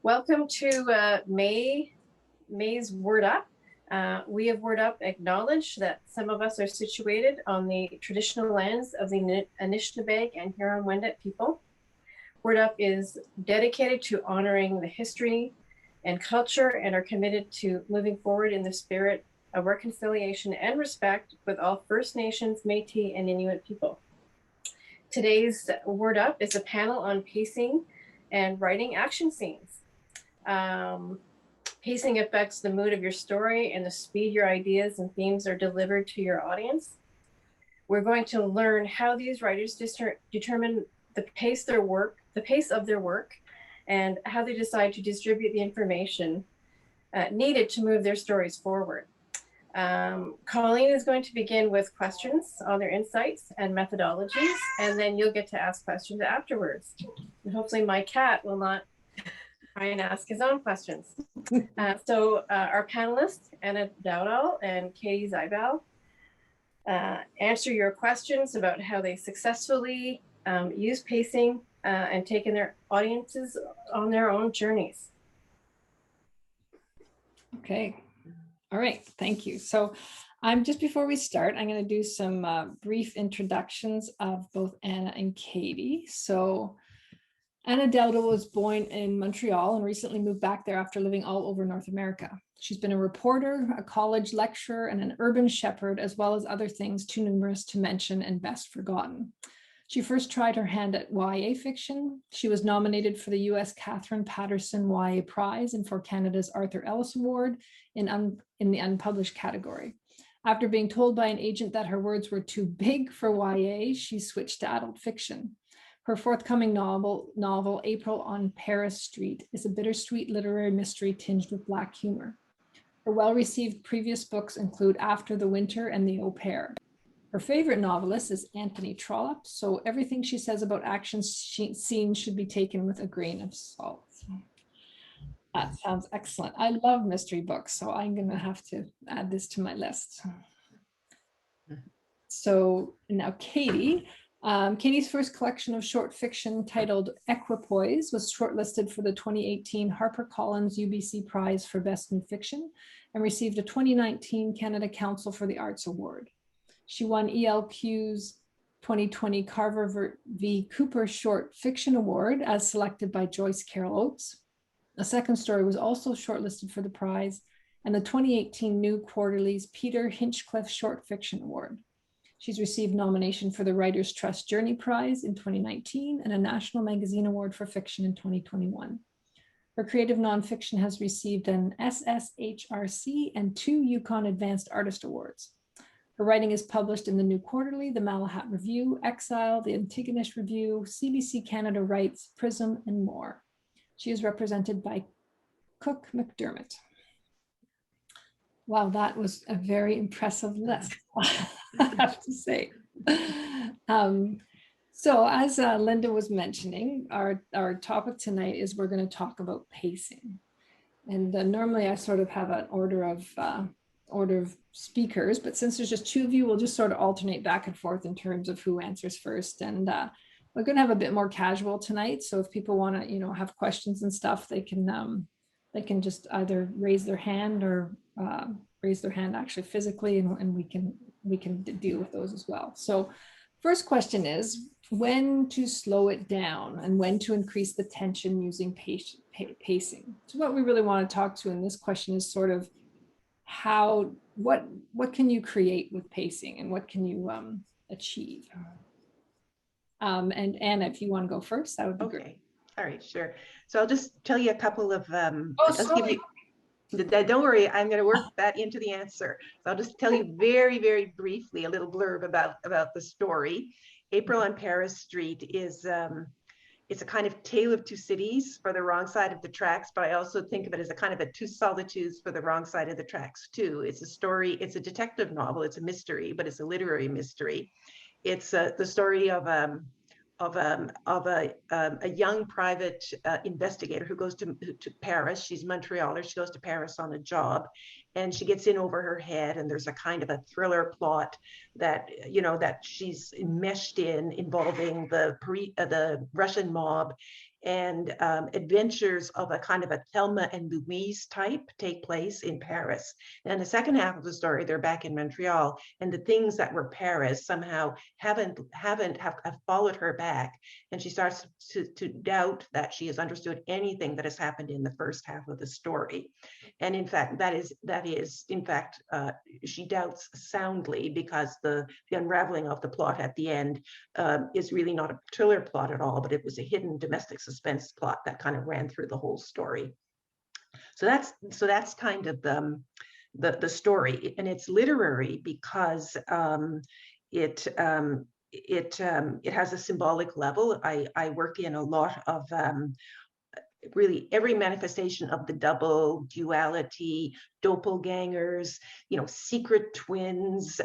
Welcome to May's Word Up. We of Word Up acknowledge that some of us are situated on the traditional lands of the Anishinaabeg and Huron-Wendat people. Word Up is dedicated to honoring the history and culture and are committed to moving forward in the spirit of reconciliation and respect with all First Nations, Métis, and Inuit people. Today's Word Up is a panel on pacing and writing action scenes. Pacing affects the mood of your story and the speed your ideas and themes are delivered to your audience. We're going to learn how these writers determine the pace of their work, and how they decide to distribute the information needed to move their stories forward. Colleen is going to begin with questions on their insights and methodologies, and then you'll get to ask questions afterwards. And hopefully my cat will not try and ask his own questions. So our panelists, Anna Dowdall and Katie Zibal, answer your questions about how they successfully use pacing and taken their audiences on their own journeys. Okay. All right. Thank you. So just before we start, I'm going to do some brief introductions of both Anna and Katie. So Anna Dowdall was born in Montreal and recently moved back there after living all over North America. She's been a reporter, a college lecturer, and an urban shepherd, as well as other things too numerous to mention and best forgotten. She first tried her hand at YA fiction. She was nominated for the US Catherine Patterson YA Prize and for Canada's Arthur Ellis Award in the unpublished category. After being told by an agent that her words were too big for YA, she switched to adult fiction. Her forthcoming novel, April on Paris Street, is a bittersweet literary mystery tinged with Black humor. Her well-received previous books include After the Winter and The Au Pair. Her favorite novelist is Anthony Trollope, so everything she says about action scenes should be taken with a grain of salt. That sounds excellent. I love mystery books, so I'm going to have to add this to my list. So now Katie. Katie's first collection of short fiction titled Equipoise was shortlisted for the 2018 HarperCollins UBC Prize for Best New Fiction and received a 2019 Canada Council for the Arts Award. She won ELQ's 2020 Carver v. Cooper Short Fiction Award as selected by Joyce Carol Oates. A second story was also shortlisted for the prize, and the 2018 New Quarterly's Peter Hinchcliffe Short Fiction Award. She's received nomination for the Writers' Trust Journey Prize in 2019 and a National Magazine Award for Fiction in 2021. Her creative nonfiction has received an SSHRC and 2 Yukon Advanced Artist Awards. Her writing is published in the New Quarterly, the Malahat Review, Exile, the Antigonish Review, CBC Canada Writes, Prism, and more. She is represented by Cook McDermott. Wow, that was a very impressive list, I have to say. So as Linda was mentioning, our topic tonight is we're going to talk about pacing. And normally I sort of have an order of speakers, but since there's just 2 of you, we'll just sort of alternate back and forth in terms of who answers first. And we're going to have a bit more casual tonight. So if people want to, have questions and stuff, they can just either raise their hand or raise their hand actually physically, and we can deal with those as well. So first question is when to slow it down and when to increase the tension using pacing. So what we really want to talk to in this question is sort of what can you create with pacing and what can you achieve? And Anna, if you want to go first, that would be great. All right, sure. So I'll just tell you a couple of don't worry, I'm going to work that into the answer. So I'll just tell you very, very briefly a little blurb about the story. April on Paris Street is it's a kind of tale of 2 cities for the wrong side of the tracks, but I also think of it as a kind of a 2 solitudes for the wrong side of the tracks too. It's a story, it's a detective novel, it's a mystery, but it's a literary mystery. It's the story of a young private investigator who goes to Paris. She's Montrealer. She goes to Paris on a job, and she gets in over her head. And there's a kind of a thriller plot that that she's enmeshed in, involving the Russian mob and adventures of a kind of a Thelma and Louise type take place in Paris. And the second half of the story, they're back in Montreal, and the things that were Paris somehow have followed her back, and she starts to doubt that she has understood anything that has happened in the first half of the story. And in fact, she doubts soundly, because the unraveling of the plot at the end is really not a thriller plot at all, but it was a hidden domestic suspense plot that kind of ran through the whole story. So that's kind of the story, and it's literary because it has a symbolic level. I work in a lot of really every manifestation of the double, duality, doppelgangers, secret twins,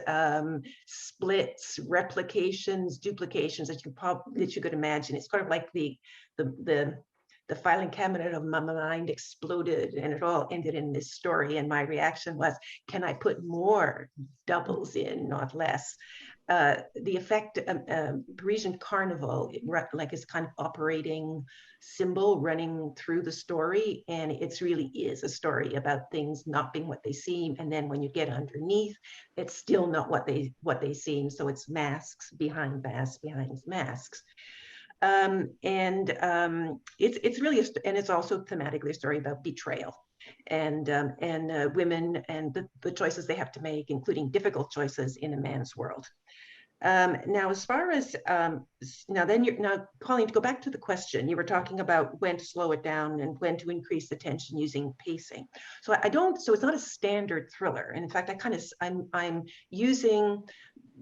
splits, replications, duplications that you could imagine. It's kind of like the filing cabinet of my mind exploded, and it all ended in this story. And my reaction was, can I put more doubles in, not less? The effect, Parisian Carnival, like, is kind of operating symbol running through the story, and it really is a story about things not being what they seem, and then when you get underneath, it's still not what they seem. So it's masks behind masks behind masks. It's really and it's also thematically a story about betrayal and women and the choices they have to make, including difficult choices in a man's world. Now, as far as Colleen, to go back to the question, you were talking about when to slow it down and when to increase the tension using pacing. So it's not a standard thriller. And in fact, I'm using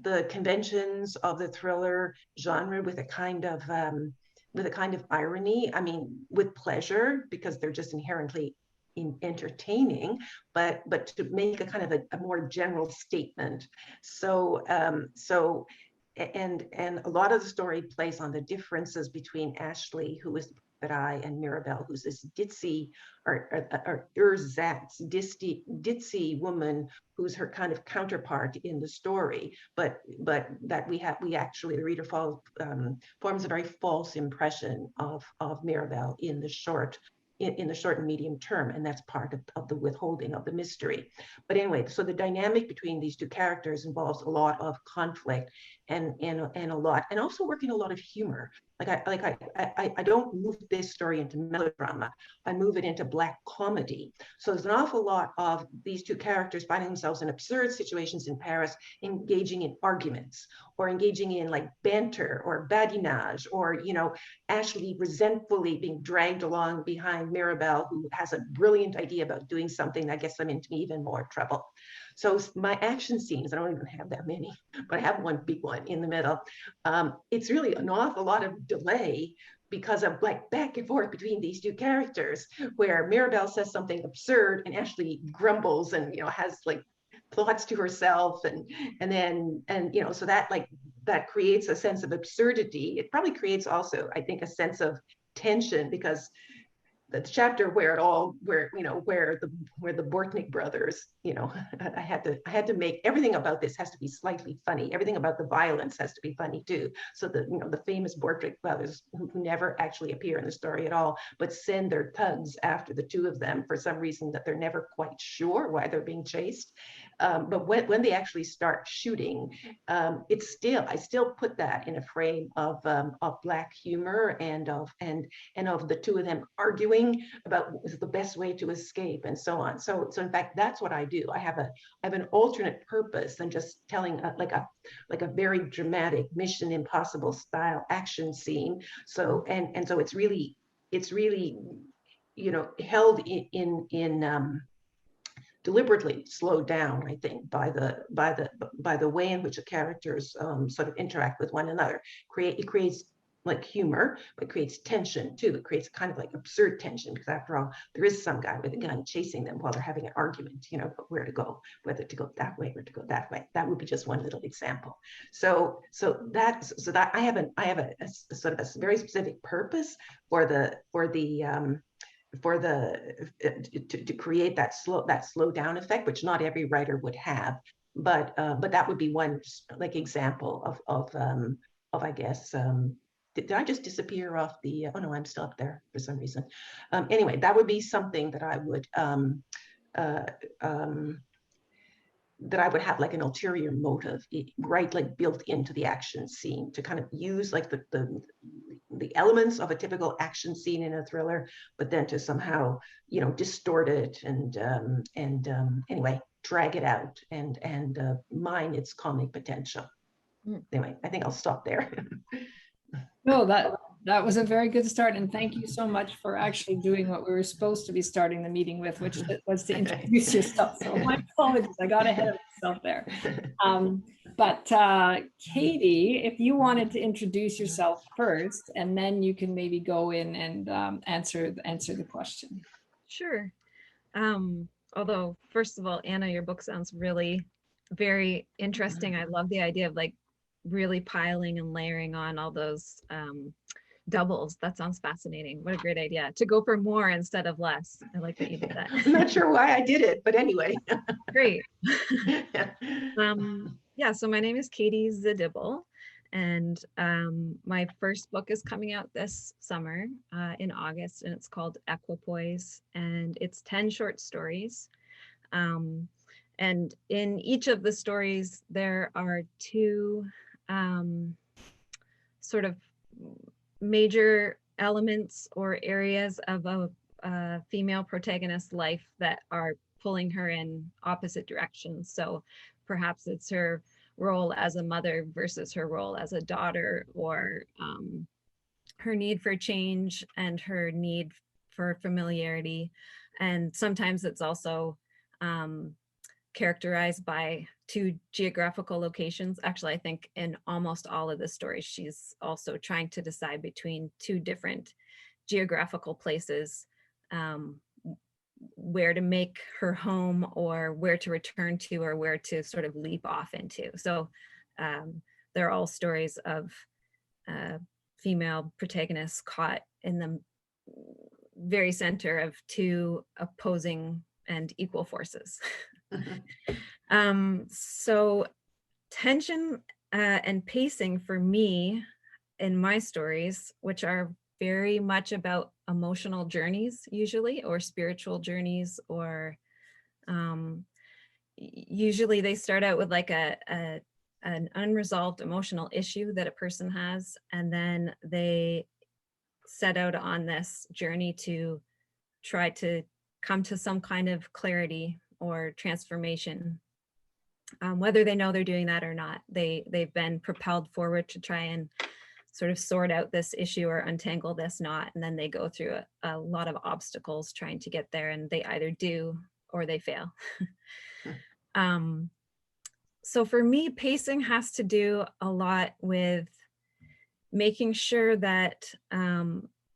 the conventions of the thriller genre with a kind of irony. I mean, with pleasure, because they're just inherently entertaining, but to make a kind of a more general statement. So and a lot of the story plays on the differences between Ashley, who is the eye, and Mirabel, who's this ditzy or ersatz ditzy woman, who's her kind of counterpart in the story, but that the reader forms a very false impression of Mirabel in the short and medium term, and that's part of the withholding of the mystery. But anyway, so the dynamic between these two characters involves a lot of conflict and also working a lot of humor. I don't move this story into melodrama. I move it into Black comedy. So there's an awful lot of these two characters finding themselves in absurd situations in Paris, engaging in arguments, or engaging in like banter or badinage, or Ashley resentfully being dragged along behind Mirabel, who has a brilliant idea about doing something that gets them into even more trouble. So my action scenes, I don't even have that many, but I have one big one in the middle. It's really an awful lot of delay because of like back and forth between these two characters, where Mirabel says something absurd and Ashley grumbles and has like thoughts to herself, and so that creates a sense of absurdity. It probably creates also, I think, a sense of tension, because the chapter where the Bortnick brothers, I had to make everything about this has to be slightly funny. Everything about the violence has to be funny too. So the famous Bortnick brothers, who never actually appear in the story at all, but send their tugs after the two of them for some reason that they're never quite sure why they're being chased. But when they actually start shooting, I still put that in a frame of Black humor and of the two of them arguing about what was the best way to escape and so on. So in fact, that's what I do. I have an alternate purpose than just telling like a very dramatic Mission Impossible style action scene. So and so it's really held in deliberately slowed down, I think, by the way in which the characters sort of interact with one another. It creates like humor, but creates tension too. It creates kind of like absurd tension, because after all, there is some guy with a gun chasing them while they're having an argument, where to go, whether to go that way or to go that way. That would be just one little example. So that I have a sort of a very specific purpose to create that slow down effect, which not every writer would have. But that would be one like example of I guess did I just disappear off the, oh no, I'm still up there for some reason. Anyway, that would be something that I would, uh, um, that I would have like an ulterior motive, right, like built into the action scene to kind of use like the elements of a typical action scene in a thriller, but then to somehow, you know, distort it and anyway, drag it out and mine its comic potential. Anyway, I think I'll stop there. No, that was a very good start, and thank you so much for actually doing what we were supposed to be starting the meeting with, which was to introduce yourself. So my apologies, I got ahead of myself there. But Katie, if you wanted to introduce yourself first, and then you can maybe go in and answer the question. Sure. Although, first of all, Anna, your book sounds really very interesting. I love the idea of like really piling and layering on all those doubles. That sounds fascinating. What a great idea to go for more instead of less. I like that you did that. I'm not sure why I did it, but anyway. Great. Yeah, so my name is Katie Zadibble, and my first book is coming out this summer in August, and it's called Equipoise, and it's 10 short stories. And in each of the stories, there are two sort of major elements or areas of a female protagonist's life that are pulling her in opposite directions. So perhaps it's her role as a mother versus her role as a daughter, or her need for change and her need for familiarity. And sometimes it's also characterized by two geographical locations. Actually, I think in almost all of the stories, she's also trying to decide between two different geographical places, where to make her home or where to return to or where to sort of leap off into. So they're all stories of female protagonists caught in the very center of two opposing and equal forces. So tension and pacing for me in my stories, which are very much about emotional journeys usually, or spiritual journeys, or usually they start out with like an unresolved emotional issue that a person has, and then they set out on this journey to try to come to some kind of clarity or transformation. Whether they know they're doing that or not, they've been propelled forward to try and sort of sort out this issue or untangle this knot, and then they go through a lot of obstacles trying to get there, and they either do or they fail. So for me, pacing has to do a lot with making sure that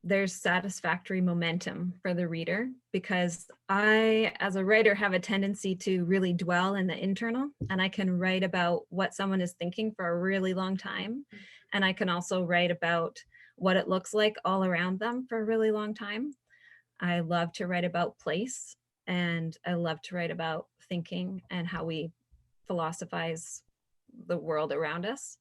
there's satisfactory momentum for the reader, because I, as a writer, have a tendency to really dwell in the internal, and I can write about what someone is thinking for a really long time. And I can also write about what it looks like all around them for a really long time. I love to write about place, and I love to write about thinking and how we philosophize the world around us.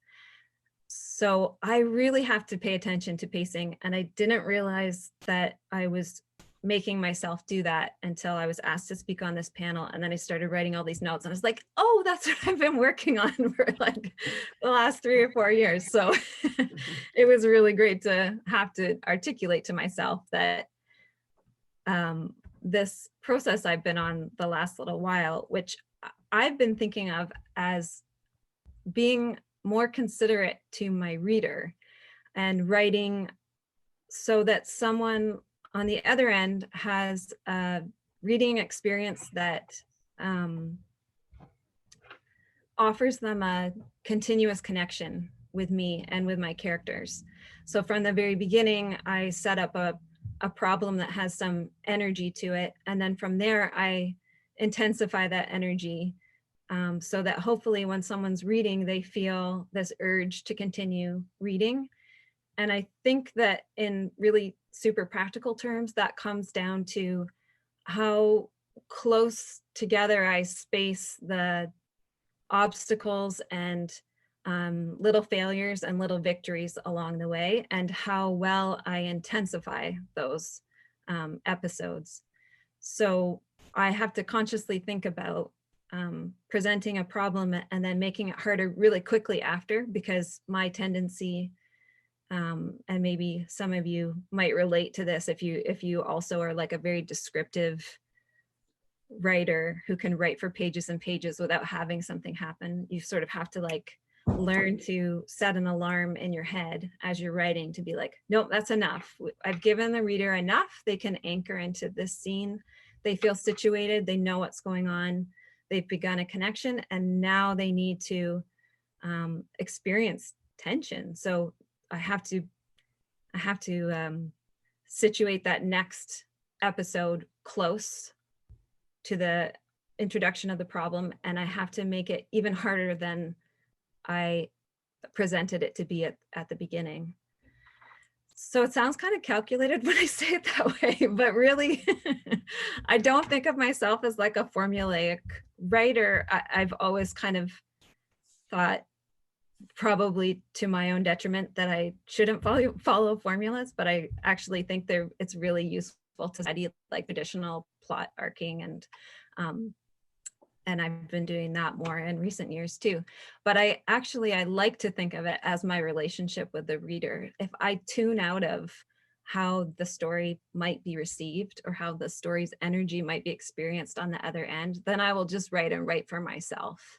So I really have to pay attention to pacing, and I didn't realize that I was making myself do that until I was asked to speak on this panel. And then I started writing all these notes, and I was like, oh, that's what I've been working on for like the last 3 or 4 years. So it was really great to have to articulate to myself that this process I've been on the last little while, which I've been thinking of as being more considerate to my reader and writing so that someone on the other end has a reading experience that offers them a continuous connection with me and with my characters. So from the very beginning, I set up a problem that has some energy to it. And then from there, I intensify that energy so that hopefully when someone's reading, they feel this urge to continue reading. And I think that in really super practical terms, that comes down to how close together I space the obstacles and little failures and little victories along the way, and how well I intensify those episodes. So I have to consciously think about presenting a problem and then making it harder really quickly after, because my tendency, and maybe some of you might relate to this if you also are like a very descriptive writer who can write for pages and pages without having something happen. You sort of have to like learn to set an alarm in your head as you're writing to be like, nope, that's enough. I've given the reader enough. They can anchor into this scene. They feel situated. They know what's going on. They've begun a connection, and now they need to experience tension. So I have to situate that next episode close to the introduction of the problem, and I have to make it even harder than I presented it to be at the beginning. So it sounds kind of calculated when I say it that way, but really, I don't think of myself as like a formulaic writer. I've always kind of thought, probably to my own detriment, that I shouldn't follow formulas, but I actually think it's really useful to study like traditional plot arcing, and I've been doing that more in recent years too. But I like to think of it as my relationship with the reader. If I tune out of how the story might be received or how the story's energy might be experienced on the other end, then I will just write for myself.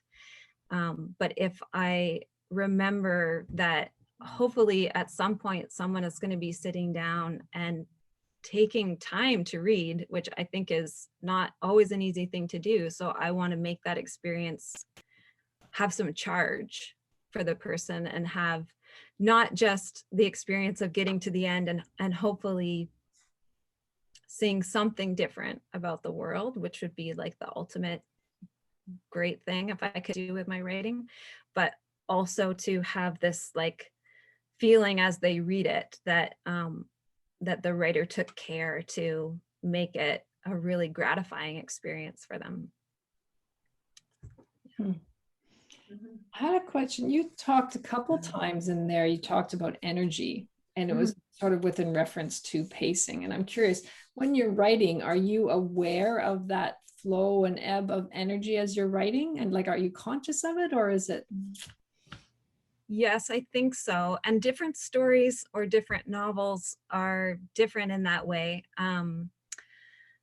But if I remember that hopefully at some point someone is going to be sitting down and taking time to read, which I think is not always an easy thing to do. So I want to make that experience have some charge for the person, and have not just the experience of getting to the end and hopefully seeing something different about the world, which would be like the ultimate great thing if I could do with my writing, but also to have this like feeling as they read it that that the writer took care to make it a really gratifying experience for them. I had a question. You talked a couple times in there, you talked about energy, and it was sort of within reference to pacing. And I'm curious, when you're writing, are you aware of that flow and ebb of energy as you're writing? And like, are you conscious of it, or is it? Yes, I think so. And different stories or different novels are different in that way.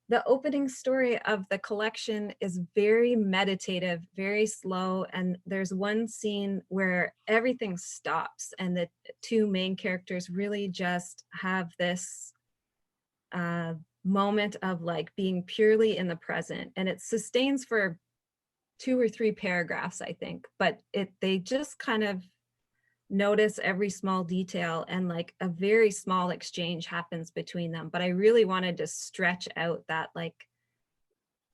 The opening story of the collection is very meditative, very slow. And there's one scene where everything stops and the two main characters really just have this moment of like being purely in the present. And it sustains for 2 or 3 paragraphs, I think, but they just kind of notice every small detail, and like a very small exchange happens between them. But I really wanted to stretch out that like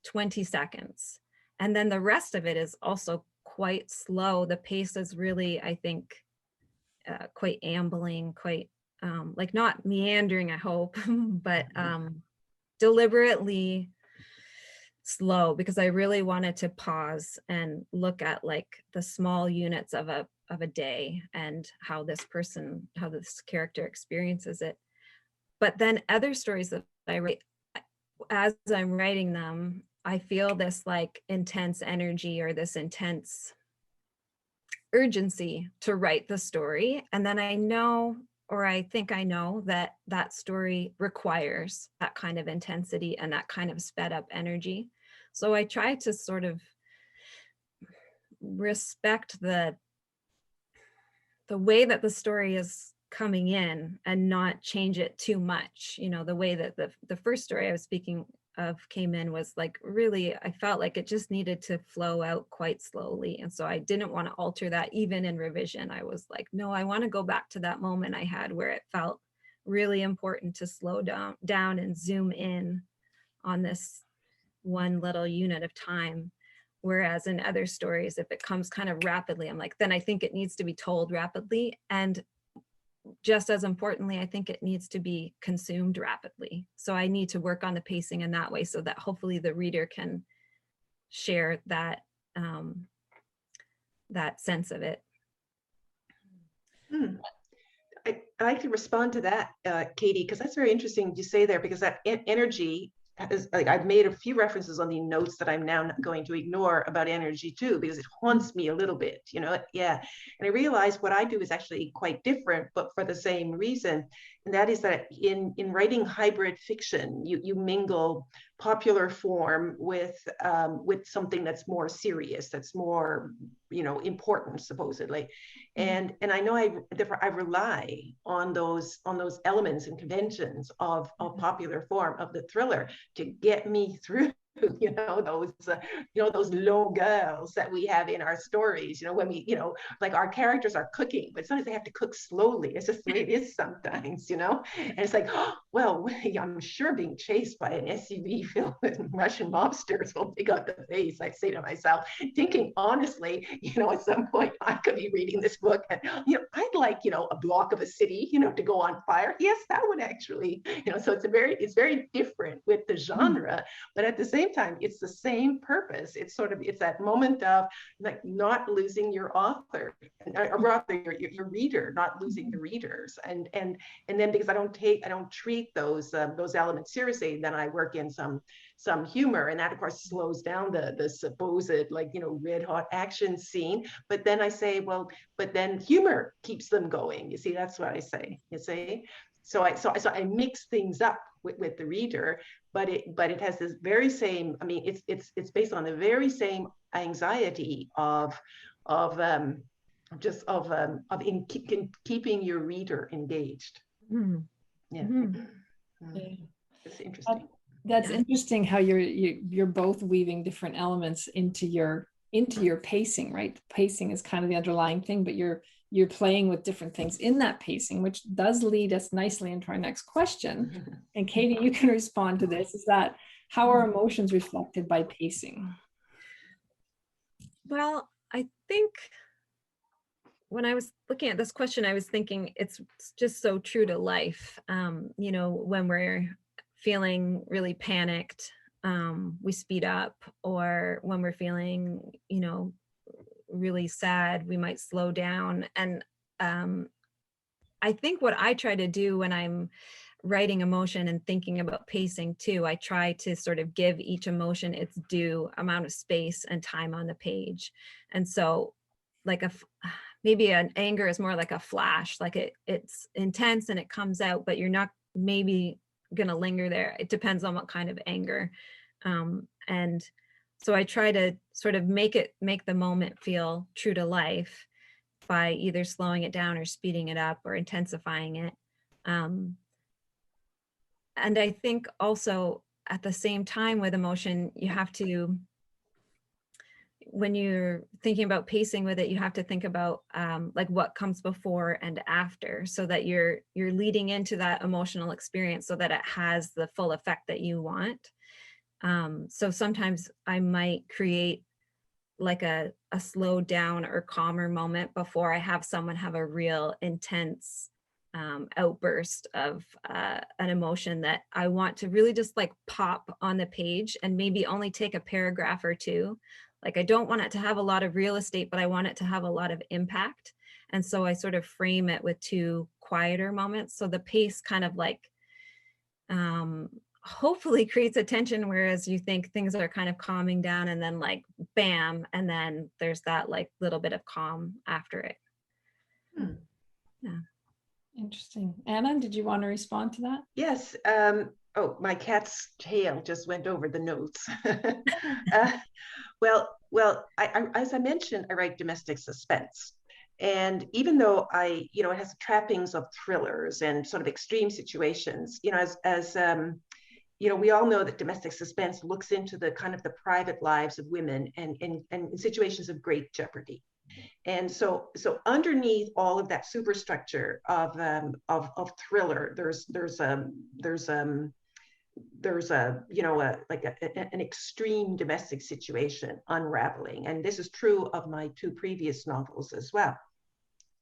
20 seconds. And then the rest of it is also quite slow. The pace is really, I think, quite ambling, quite like not meandering, I hope, but deliberately slow, because I really wanted to pause and look at like the small units of a day and how this character experiences it. But then other stories that I write, as I'm writing them, I feel this like intense energy or this intense urgency to write the story. And then I know, or I think I know, that that story requires that kind of intensity and that kind of sped up energy. So I try to sort of respect the way that the story is coming in and not change it too much. You know, the way that the first story I was speaking of came in was like, really, I felt like it just needed to flow out quite slowly. And so I didn't want to alter that even in revision. I was like, no, I want to go back to that moment I had where it felt really important to slow down and zoom in on this one little unit of time. Whereas in other stories, if it comes kind of rapidly, I'm like, then I think it needs to be told rapidly. And just as importantly, I think it needs to be consumed rapidly. So I need to work on the pacing in that way so that hopefully the reader can share that, that sense of it. Hmm. I like to respond to that, Katie, because that's very interesting you say there, because that energy is like, I've made a few references on the notes that I'm now not going to ignore about energy too, because it haunts me a little bit, you know? Yeah. And I realize what I do is actually quite different, but for the same reason. And that is that in writing hybrid fiction, you mingle popular form with something that's more serious, that's more, you know, important, supposedly. And I know therefore I rely on those elements and conventions of popular form, of the thriller, to get me through, you know, those low girls that we have in our stories, you know, when we, you know, like our characters are cooking, but sometimes they have to cook slowly. It's just the way it is sometimes, you know. And it's like, oh, well, I'm sure being chased by an SUV filled with Russian mobsters will pick up the pace, I say to myself, thinking honestly, you know, at some point I could be reading this book and, you know, I'd like, you know, a block of a city, you know, to go on fire. Yes, that would actually, you know, so it's very different with the genre, but at the same time, it's the same purpose. It's that moment of like not losing your author, or rather your reader, not losing the readers. And then because I don't treat those elements seriously, then I work in some humor, and that of course slows down the supposed, like, you know, red hot action scene. But then I say, well, but then humor keeps them going. You see, that's what I say. You see, so I mix things up with the reader, but it has this very same. I mean, it's based on the very same anxiety of keeping your reader engaged. Mhm. Yeah. Mhm. Yeah. It's interesting. That's Yeah. interesting how you're both weaving different elements into your pacing, right? Pacing is kind of the underlying thing, but you're playing with different things in that pacing, which does lead us nicely into our next question. And Katie, you can respond to this. Is that how are emotions reflected by pacing? Well, I think when I was looking at this question, I was thinking it's just so true to life. You know, when we're feeling really panicked, we speed up, or when we're feeling, you know, really sad, we might slow down. And I think what I try to do when I'm writing emotion and thinking about pacing too, I try to sort of give each emotion its due amount of space and time on the page. And so like maybe an anger is more like a flash, like it's intense and it comes out, but you're not maybe going to linger there. It depends on what kind of anger. And so I try to sort of make the moment feel true to life by either slowing it down or speeding it up or intensifying it. And I think also at the same time with emotion, you have to, when you're thinking about pacing with it, you have to think about like what comes before and after, so that you're leading into that emotional experience so that it has the full effect that you want. So sometimes I might create like a slowed down or calmer moment before I have someone have a real intense outburst of an emotion that I want to really just like pop on the page and maybe only take a paragraph or two. Like I don't want it to have a lot of real estate, but I want it to have a lot of impact. And so I sort of frame it with two quieter moments. So the pace kind of like hopefully creates a tension, whereas you think things are kind of calming down and then like bam, and then there's that like little bit of calm after it. Yeah. Interesting. Anna, did you want to respond to that? Yes. Oh, my cat's tail just went over the notes. Well, as I mentioned, I write domestic suspense. And even though it has trappings of thrillers and sort of extreme situations, as we all know that domestic suspense looks into the kind of the private lives of women and in situations of great jeopardy. And so underneath all of that superstructure of thriller, there's an extreme domestic situation unraveling, and this is true of my two previous novels as well.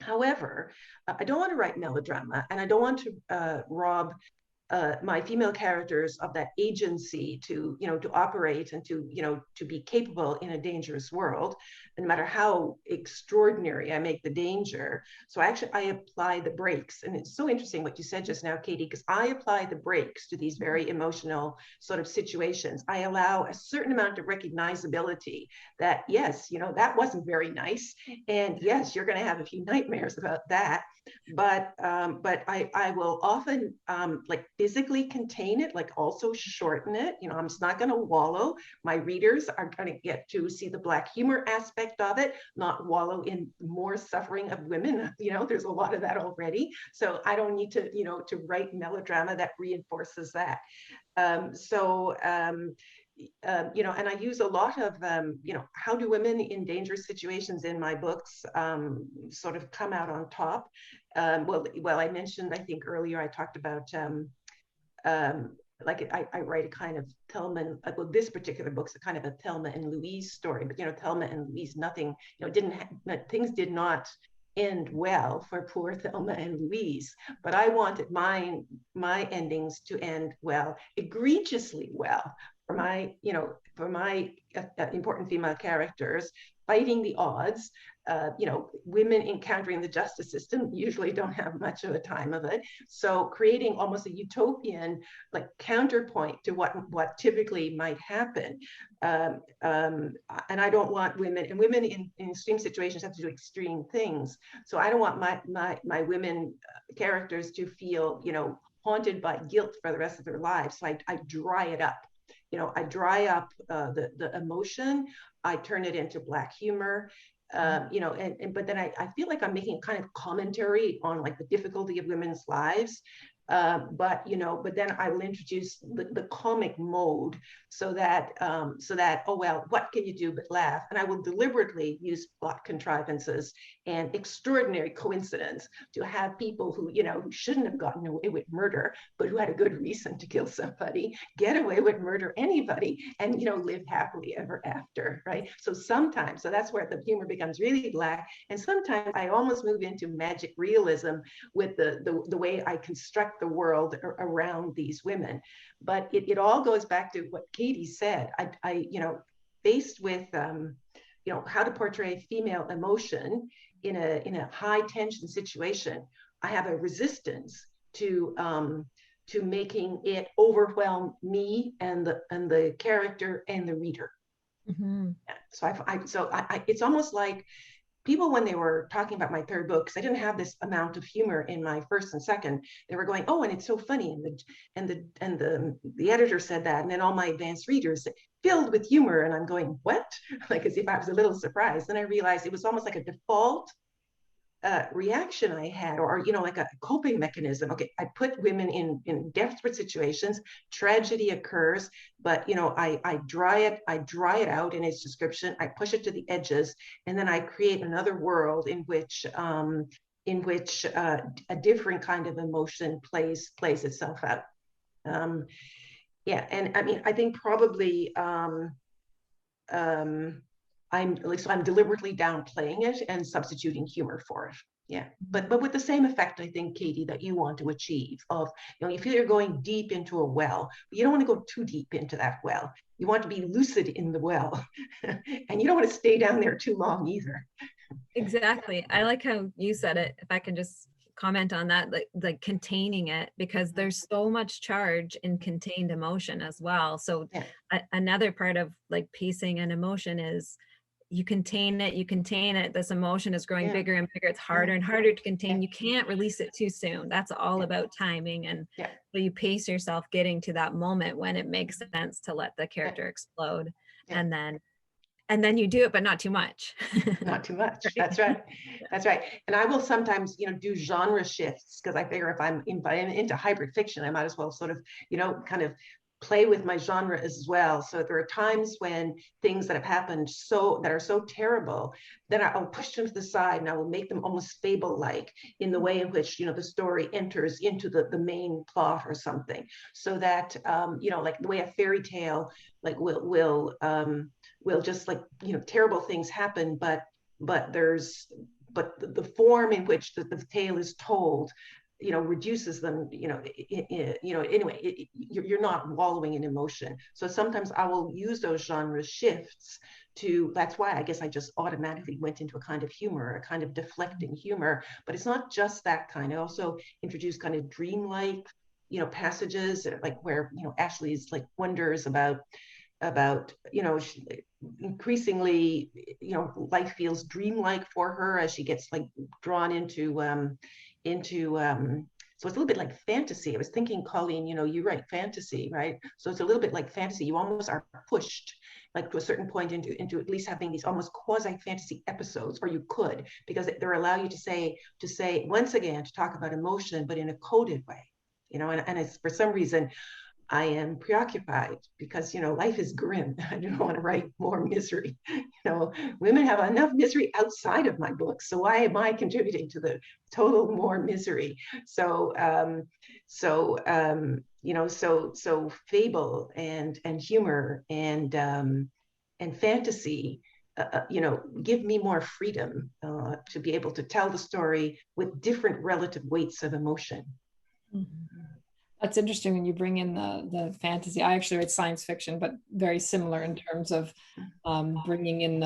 However, I don't want to write melodrama, and I don't want to rob my female characters of that agency to, to operate and to, to be capable in a dangerous world, no matter how extraordinary I make the danger. So I apply the brakes. And it's so interesting what you said just now, Katie, because I apply the brakes to these very emotional sort of situations. I allow a certain amount of recognizability that, yes, that wasn't very nice. And yes, you're going to have a few nightmares about that. But I will often like physically contain it, like also shorten it. I'm just not going to wallow. My readers are going to get to see the Black humor aspect of it, not wallow in more suffering of women. There's a lot of that already. So I don't need to, to write melodrama that reinforces that. And I use a lot of, how do women in dangerous situations in my books sort of come out on top? Well, I mentioned, I think earlier, I talked about, like I write a kind of Thelma, well, this particular book's a kind of a Thelma and Louise story, but, Thelma and Louise, nothing, things did not end well for poor Thelma and Louise, but I wanted my endings to end well, egregiously well, for my important female characters fighting the odds. Women encountering the justice system usually don't have much of a time of it. So creating almost a utopian like counterpoint to what typically might happen. And I don't want women in extreme situations have to do extreme things. So I don't want my women characters to feel, haunted by guilt for the rest of their lives. So I dry it up. I dry up the emotion. I turn it into Black humor. But then I feel like I'm making a kind of commentary on like the difficulty of women's lives. But then I will introduce the comic mode so that, oh, well, what can you do but laugh? And I will deliberately use plot contrivances and extraordinary coincidence to have people who, who shouldn't have gotten away with murder, but who had a good reason to kill somebody, get away with murder anybody and, live happily ever after, right? So that's where the humor becomes really Black. And sometimes I almost move into magic realism with the way I construct the world around these women. But it all goes back to what Katie said. I faced with how to portray female emotion in a high tension situation, I have a resistance to making it overwhelm me and the character and the reader. Mm-hmm. So it's almost like people, when they were talking about my third book, because I didn't have this amount of humor in my first and second, they were going, "Oh, and it's so funny," and the editor said that, and then all my advanced readers filled with humor, and I'm going, "What?" Like as if I was a little surprised. Then I realized it was almost like a default reaction I had, or like a coping mechanism. Okay, I put women in desperate situations, tragedy occurs, but I dry it out in its description, I push it to the edges, and then I create another world in which a different kind of emotion plays itself out. And I mean, I think probably I'm deliberately downplaying it and substituting humor for it. Yeah, but with the same effect, I think, Katie, that you want to achieve of, you feel you're going deep into a well, but you don't want to go too deep into that well. You want to be lucid in the well, and you don't want to stay down there too long either. Exactly. I like how you said it. If I can just comment on that, like containing it, because there's so much charge in contained emotion as well. So yeah. Another part of like pacing and emotion is you contain it. This emotion is growing bigger and bigger. It's harder and harder to contain. You can't release it too soon. That's all about timing. And so you pace yourself getting to that moment when it makes sense to let the character explode. And then you do it, but not too much. Not too much. That's right. That's right. And I will sometimes, do genre shifts, because I figure if I'm into hybrid fiction, I might as well sort of, kind of play with my genre as well. So there are times when things that have happened that are so terrible, then I'll push them to the side and I will make them almost fable-like in the way in which, the story enters into the main plot or something. So that, like the way a fairy tale, like will just like, terrible things happen, but the form in which the tale is told reduces them, anyway, you're not wallowing in emotion. So sometimes I will use those genre shifts that's why I guess I just automatically went into a kind of humor, a kind of deflecting humor, but it's not just that kind. I also introduce kind of dreamlike, passages like where, Ashley's like wonders about, increasingly, life feels dreamlike for her as she gets like drawn into so it's a little bit like fantasy. I was thinking, Colleen, you write fantasy, right? So it's a little bit like fantasy. You almost are pushed like to a certain point into at least having these almost quasi fantasy episodes, or you could, because they allow you to say once again, to talk about emotion, but in a coded way, and it's for some reason, I am preoccupied because, life is grim. I don't want to write more misery. Women have enough misery outside of my books. So why am I contributing to the total more misery? So fable and humor and fantasy, give me more freedom to be able to tell the story with different relative weights of emotion. That's interesting when you bring in the fantasy. I actually write science fiction, but very similar in terms of bringing in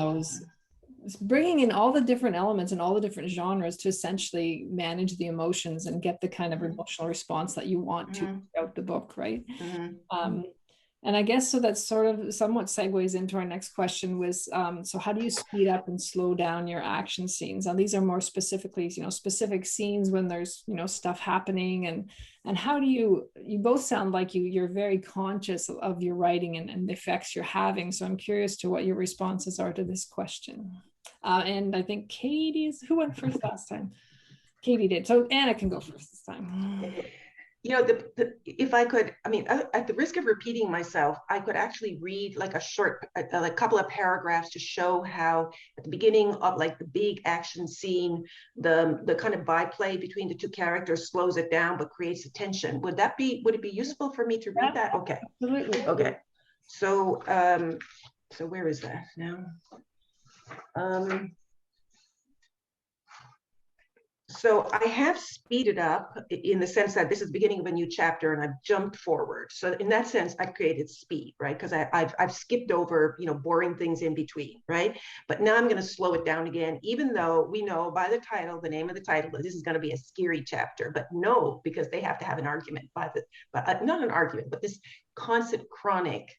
all the different elements and all the different genres to essentially manage the emotions and get the kind of emotional response that you want to throughout the book, right? And I guess so that sort of somewhat segues into our next question was, so how do you speed up and slow down your action scenes? Now these are more specifically, specific scenes when there's, stuff happening, and how do you both sound like you're very conscious of your writing and the effects you're having. So I'm curious to what your responses are to this question. And I think who went first last time? Katie did. So Anna can go first this time. If I could, at the risk of repeating myself, I could actually read like a couple of paragraphs to show how at the beginning of like the big action scene, the kind of byplay between the two characters slows it down, but creates a tension. Would it be useful for me to read that? Okay. Absolutely. Okay. So, so where is that now? So I have speeded up in the sense that this is the beginning of a new chapter and I've jumped forward. So in that sense, I've created speed, right? Because I've skipped over, boring things in between, right? But now I'm going to slow it down again, even though we know by the title, the name of the title, that this is going to be a scary chapter. But no, because they have to have an argument not an argument, but this constant chronic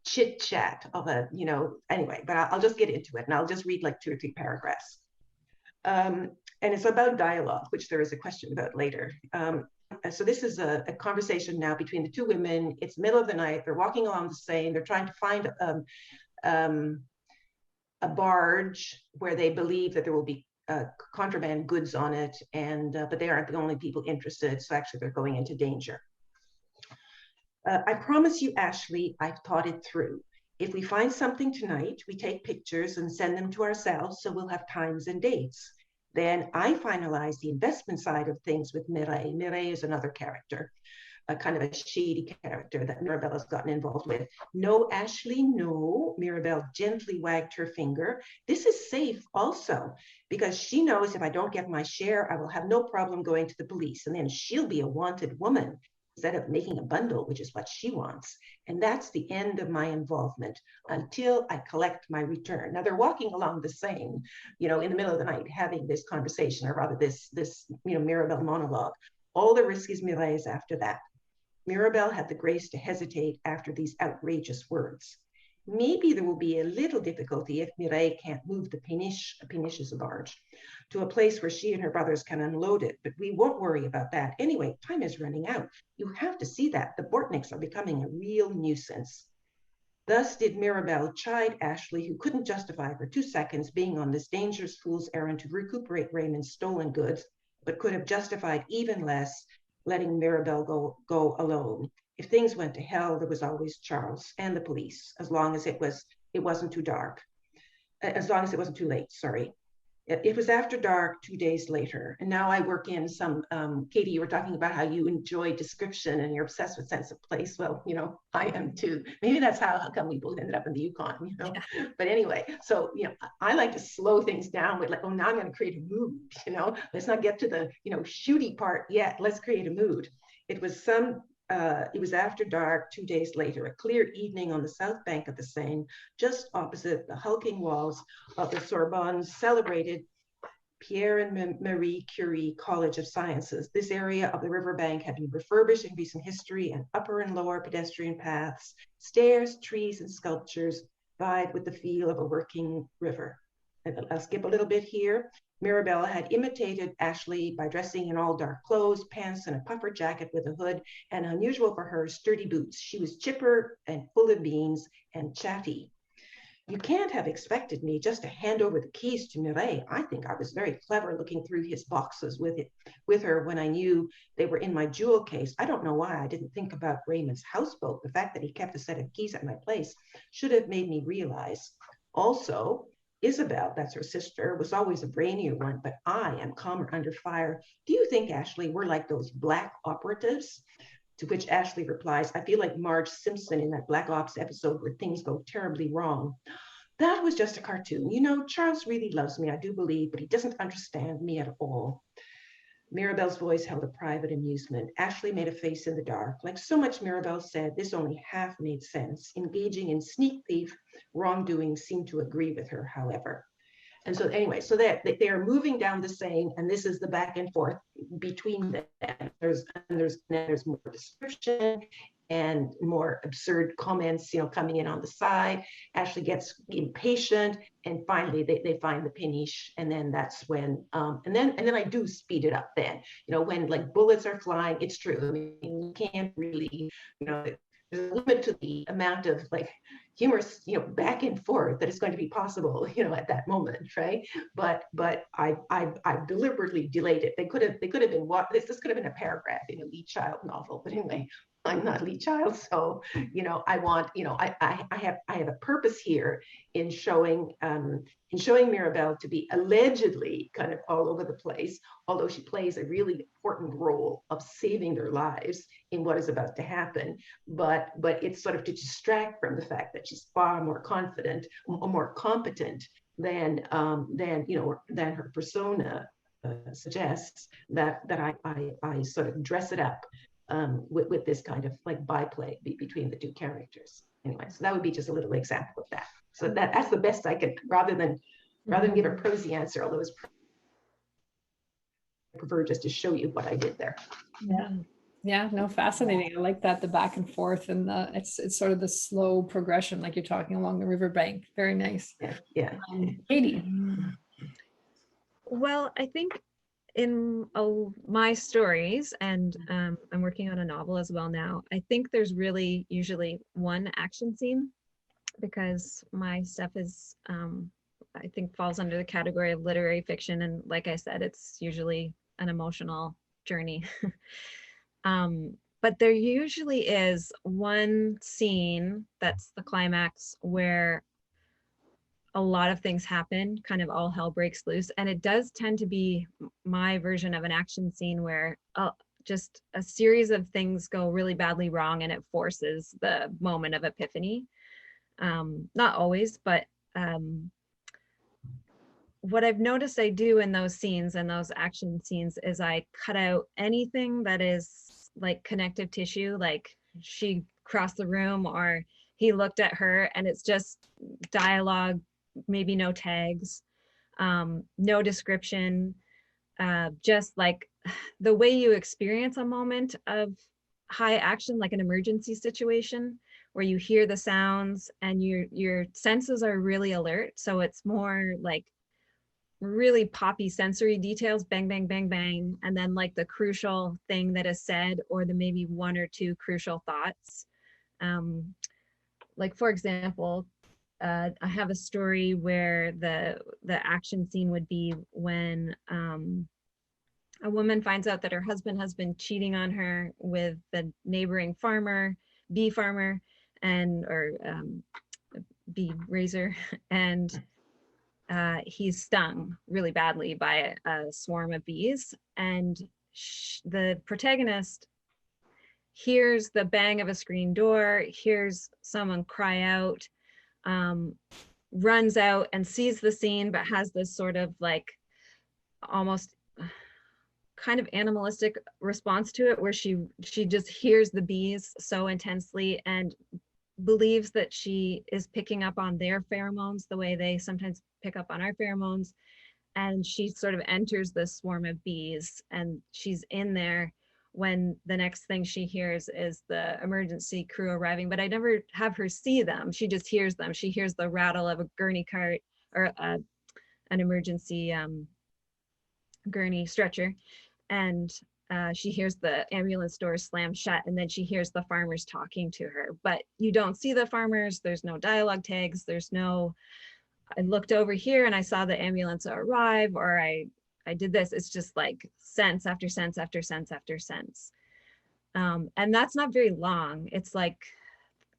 chit chat of anyway, but I'll just get into it and I'll just read like 2 or 3 paragraphs. And it's about dialogue, which there is a question about later. So this is a conversation now between the 2 women. It's middle of the night. They're walking along the Seine. They're trying to find a barge where they believe that there will be contraband goods on it, but they aren't the only people interested. So actually, they're going into danger. I promise you, Ashley, I've thought it through. If we find something tonight, we take pictures and send them to ourselves, so we'll have times and dates. Then I finalize the investment side of things with Mireille. Mireille is another character, a kind of a shady character that Mirabelle has gotten involved with. No, Ashley, no. Mirabelle gently wagged her finger. This is safe also, because she knows if I don't get my share, I will have no problem going to the police, and then she'll be a wanted woman instead of making a bundle, which is what she wants. And that's the end of my involvement until I collect my return. Now they're walking along the Seine, in the middle of the night, having this conversation, or rather this Mirabelle monologue. All the risk is Mireille's after that. Mirabelle had the grace to hesitate after these outrageous words. Maybe there will be a little difficulty if Mireille can't move the Péniche, a Péniche is a barge, to a place where she and her brothers can unload it, but we won't worry about that. Anyway, time is running out. You have to see that. The Bortnicks are becoming a real nuisance. Thus did Mirabelle chide Ashley, who couldn't justify for 2 seconds being on this dangerous fool's errand to recuperate Raymond's stolen goods, but could have justified even less letting Mirabelle go alone. If things went to hell, there was always Charles and the police, as long as it wasn't too dark, as long as it wasn't too late, sorry. It was after dark 2 days later. And now I work in some, Katie, you were talking about how you enjoy description and you're obsessed with sense of place. Well, I am too. Maybe that's how come we both ended up in the Yukon. But anyway, so, I like to slow things down with like, oh, now I'm going to create a mood, let's not get to the, shooty part yet. Let's create a mood. It was after dark 2 days later, a clear evening on the south bank of the Seine, just opposite the hulking walls of the Sorbonne's celebrated Pierre and Marie Curie College of Sciences. This area of the riverbank had been refurbished in recent history, and upper and lower pedestrian paths, stairs, trees, and sculptures vied with the feel of a working river. And I'll skip a little bit here. Mirabelle had imitated Ashley by dressing in all dark clothes, pants, and a puffer jacket with a hood, and unusual for her, sturdy boots. She was chipper and full of beans and chatty. You can't have expected me just to hand over the keys to Mireille. I think I was very clever looking through his boxes with her when I knew they were in my jewel case. I don't know why I didn't think about Raymond's houseboat. The fact that he kept a set of keys at my place should have made me realize. Also, Isabel, that's her sister, was always a brainier one, but I am calmer under fire. Do you think, Ashley, we're like those black operatives? To which Ashley replies, I feel like Marge Simpson in that Black Ops episode where things go terribly wrong. That was just a cartoon. Charles really loves me, I do believe, but he doesn't understand me at all. Mirabelle's voice held a private amusement. Ashley made a face in the dark. Like so much Mirabelle said, this only half made sense. Engaging in sneak thief wrongdoing seemed to agree with her, however. And so anyway, so they are moving down the Seine, and this is the back and forth between them. There's more description and more absurd comments, coming in on the side. Ashley gets impatient, and finally they find the peniche, and then that's when and then I do speed it up. Then when like bullets are flying, it's true. I mean, you can't really, there's a limit to the amount of like humorous, back and forth that is going to be possible, at that moment, right? But I deliberately delayed it. They could have been this could have been a paragraph in a Lee Child novel, but anyway, I'm not Lee Child, so I want, I have a purpose here in showing Mirabelle to be allegedly kind of all over the place, although she plays a really important role of saving their lives in what is about to happen. But it's sort of to distract from the fact that she's far more confident, more competent than her persona suggests. That I sort of dress it up with this kind of like byplay between the two characters. Anyway, so that would be just a little example of that. So that's the best I could, rather than give a prosy answer, although I prefer just to show you what I did there. Yeah, no, fascinating. I like that, the back and forth, and it's sort of the slow progression, like you're talking along the riverbank. Very nice. Yeah. Katie. Well, I think in my stories, and I'm working on a novel as well now, I think there's really usually one action scene, because my stuff is I think falls under the category of literary fiction, and like I said, it's usually an emotional journey. But there usually is one scene that's the climax where a lot of things happen, kind of all hell breaks loose. And it does tend to be my version of an action scene where just a series of things go really badly wrong, and it forces the moment of epiphany. Not always, but what I've noticed I do in those scenes and those action scenes is I cut out anything that is like connective tissue, like she crossed the room or he looked at her, and it's just dialogue, maybe no tags, no description, just like the way you experience a moment of high action, like an emergency situation where you hear the sounds and your senses are really alert. So it's more like really poppy sensory details, bang, bang, bang, bang. And then like the crucial thing that is said, or the maybe one or two crucial thoughts. Like for example, I have a story where the action scene would be when a woman finds out that her husband has been cheating on her with the neighboring bee farmer, or bee raiser, and he's stung really badly by a swarm of bees, and the protagonist hears the bang of a screen door, hears someone cry out, runs out and sees the scene, but has this sort of like almost kind of animalistic response to it, where she just hears the bees so intensely and believes that she is picking up on their pheromones the way they sometimes pick up on our pheromones. And she sort of enters this swarm of bees, and she's in there when the next thing she hears is the emergency crew arriving. But I never have her see them. She just hears them. She hears the rattle of a gurney cart, or an emergency gurney stretcher. And she hears the ambulance doors slam shut, and then she hears the farmers talking to her. But you don't see the farmers. There's no dialogue tags. There's no, I looked over here and I saw the ambulance arrive, or I did this. It's just like sense after sense after sense after sense. And that's not very long. It's like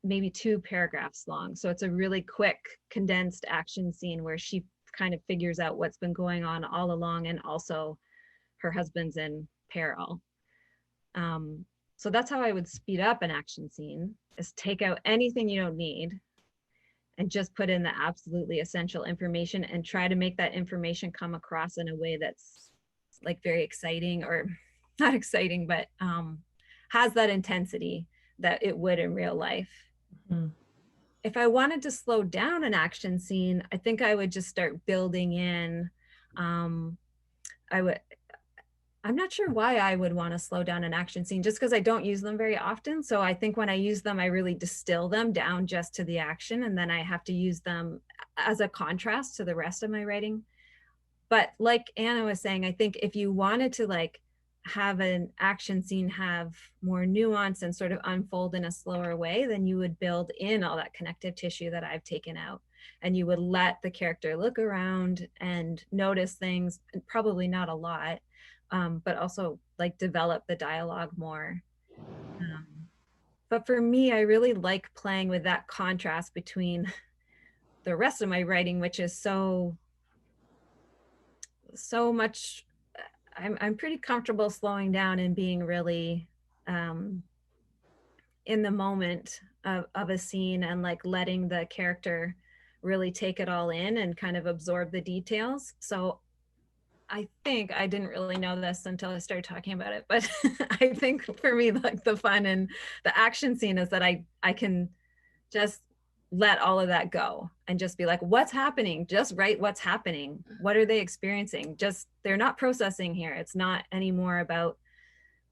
maybe 2 paragraphs long. So it's a really quick, condensed action scene where she kind of figures out what's been going on all along, and also her husband's in peril. So that's how I would speed up an action scene, is take out anything you don't need and just put in the absolutely essential information, and try to make that information come across in a way that's like very exciting, or not exciting, but has that intensity that it would in real life. Mhm. If I wanted to slow down an action scene, I think I would just start building in, I'm not sure why I would want to slow down an action scene, just because I don't use them very often. So I think when I use them, I really distill them down just to the action, and then I have to use them as a contrast to the rest of my writing. But like Anna was saying, I think if you wanted to like have an action scene have more nuance and sort of unfold in a slower way, then you would build in all that connective tissue that I've taken out, and you would let the character look around and notice things, and probably not a lot, but also like develop the dialogue more. But for me, I really like playing with that contrast between the rest of my writing, which is so much. I'm pretty comfortable slowing down and being really in the moment of a scene, and like letting the character really take it all in and kind of absorb the details. So I think I didn't really know this until I started talking about it, but I think for me, like the fun and the action scene is that I can just let all of that go and just be like, what's happening? Just write what's happening. What are they experiencing? Just, they're not processing here. It's not anymore about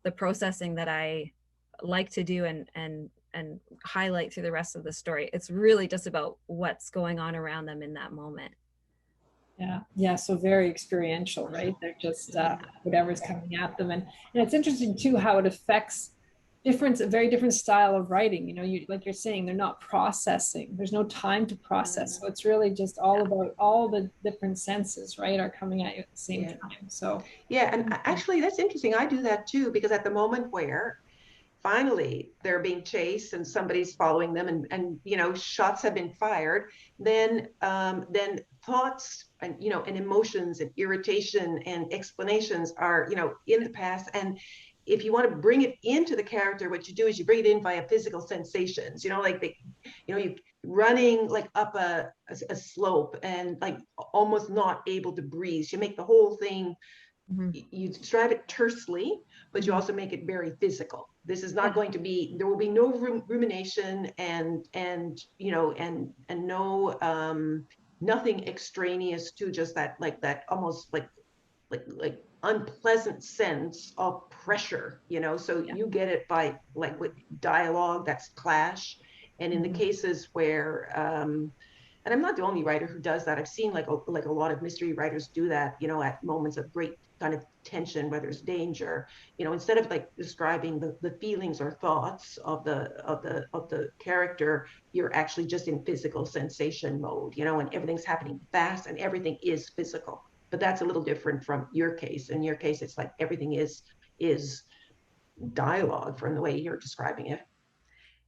the processing that I like to do and highlight through the rest of the story. It's really just about what's going on around them in that moment. Yeah. So very experiential, right? They're just whatever's coming at them. And it's interesting too, how it affects a very different style of writing. You know, like you're saying, they're not processing. There's no time to process. So it's really just all about all the different senses, right, are coming at you at the same time. So yeah, and actually that's interesting. I do that too, because at the moment where finally they're being chased and somebody's following them, and you know, shots have been fired, then thoughts and, you know, and emotions and irritation and explanations are, you know, in the past. And if you want to bring it into the character, what you do is you bring it in via physical sensations, you know, like you running like up a slope and like almost not able to breathe. You make the whole thing, you describe it tersely, but you also make it very physical. This is not going to be, there will be no rumination and you know, and no nothing extraneous to just that, like that almost like unpleasant sense of pressure, you know. So you get it by like with dialogue that's clash. And in the cases where and I'm not the only writer who does that. I've seen like a lot of mystery writers do that, you know, at moments of great kind of tension where there's danger, you know, instead of like describing the feelings or thoughts of the character, you're actually just in physical sensation mode, you know, and everything's happening fast and everything is physical. But that's a little different from your case. In your case, it's like everything is dialogue from the way you're describing it.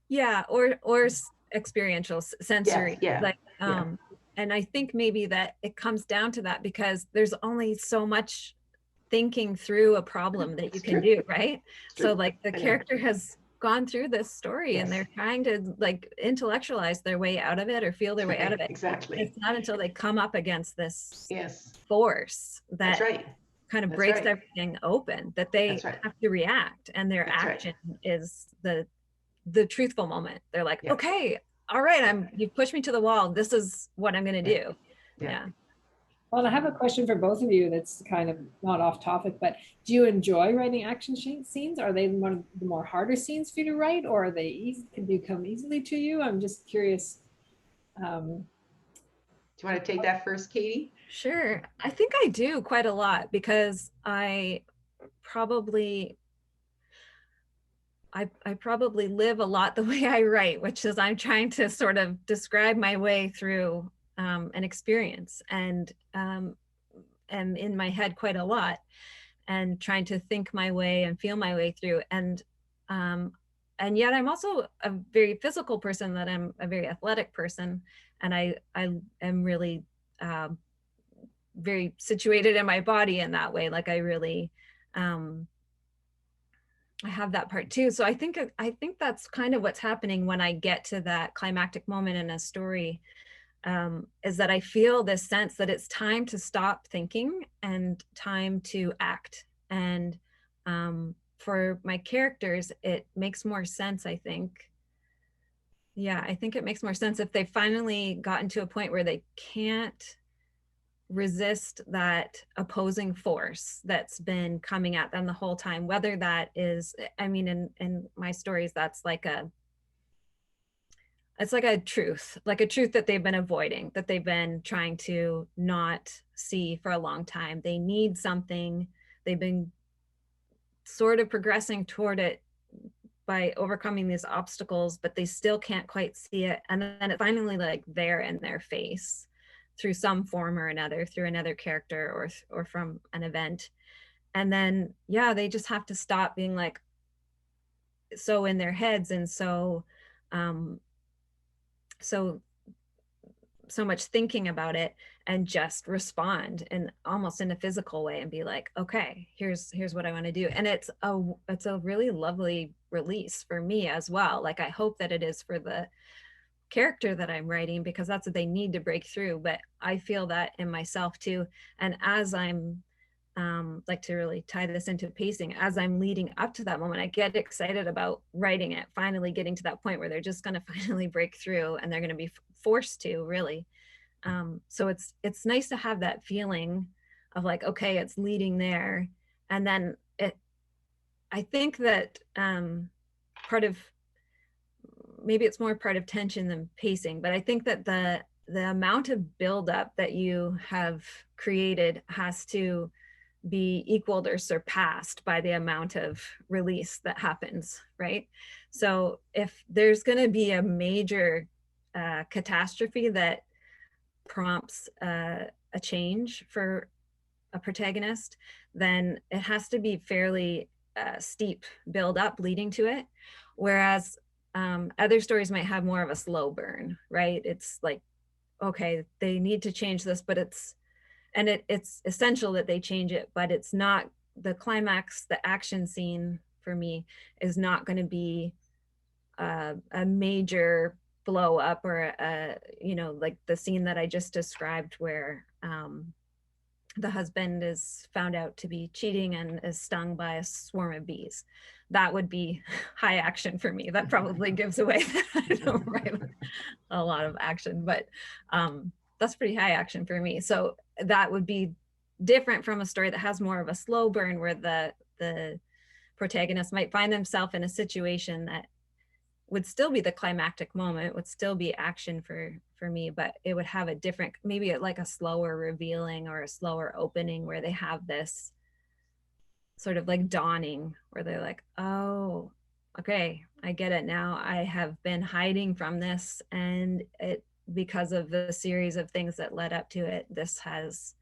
Yeah, or experiential, sensory. Yeah, Like and I think maybe that it comes down to that because there's only so much thinking through a problem that you It's can true. do, right? It's So true. like the I know. character has gone through this story and Yes. they're trying to like intellectualize their way out of it or feel their way out of it. Exactly. It's not until they come up against this Yes, force that's that right. kind of That's breaks right. everything open that they That's right. have to react, and their That's right. action is the truthful moment. They're like, Yeah. okay, all right, Yeah. you've pushed me to the wall. This is what I'm gonna Yeah. do. Yeah. Yeah. Well, I have a question for both of you that's kind of not off topic, but do you enjoy writing action scenes? Are they one of the more harder scenes for you to write, or are they easy, can they come easily to you? I'm just curious. Do you want to take that first, Katie? Sure. I think I do quite a lot because I probably live a lot the way I write, which is I'm trying to sort of describe my way through an experience, and am in my head quite a lot and trying to think my way and feel my way through. And yet I'm also a very physical person, that I'm a very athletic person, and I am really very situated in my body in that way. Like I really I have that part too. So I think that's kind of what's happening when I get to that climactic moment in a story, is that I feel this sense that it's time to stop thinking and time to act. And for my characters, it makes more sense, I think. Yeah, I think it makes more sense if they finally gotten to a point where they can't resist that opposing force that's been coming at them the whole time, whether that is, I mean, in my stories, that's like it's like a truth that they've been avoiding, that they've been trying to not see for a long time. They need something. They've been sort of progressing toward it by overcoming these obstacles, but they still can't quite see it. And then it finally like there in their face through some form or another, through another character or from an event. And then, yeah, they just have to stop being like so in their heads and um, so much thinking about it, and just respond in almost in a physical way and be like, okay, here's what I want to do. And it's a really lovely release for me as well. Like I hope that it is for the character that I'm writing, because that's what they need to break through. But I feel that in myself too. And as I'm like to really tie this into pacing, as I'm leading up to that moment, I get excited about writing it, finally getting to that point where they're just going to finally break through and they're going to be forced to really. So it's nice to have that feeling of like, okay, it's leading there. And then I think that part of, maybe it's more part of tension than pacing, but I think that the amount of buildup that you have created has to be equaled or surpassed by the amount of release that happens, right? So if there's going to be a major catastrophe that prompts a change for a protagonist, then it has to be fairly steep build up leading to it. Whereas other stories might have more of a slow burn, right? It's like, okay, they need to change this, but it's essential that they change it, but it's not the climax. The action scene for me is not going to be a major blow up or like the scene that I just described where the husband is found out to be cheating and is stung by a swarm of bees. That would be high action for me. That probably gives away that I don't write a lot of action, but that's pretty high action for me. So that would be different from a story that has more of a slow burn, where the protagonist might find themselves in a situation that would still be the climactic moment, would still be action for me, but it would have a different, maybe like a slower revealing or a slower opening, where they have this sort of like dawning where they're like, oh, okay, I get it now. I have been hiding from this, and it, because of the series of things that led up to it, this has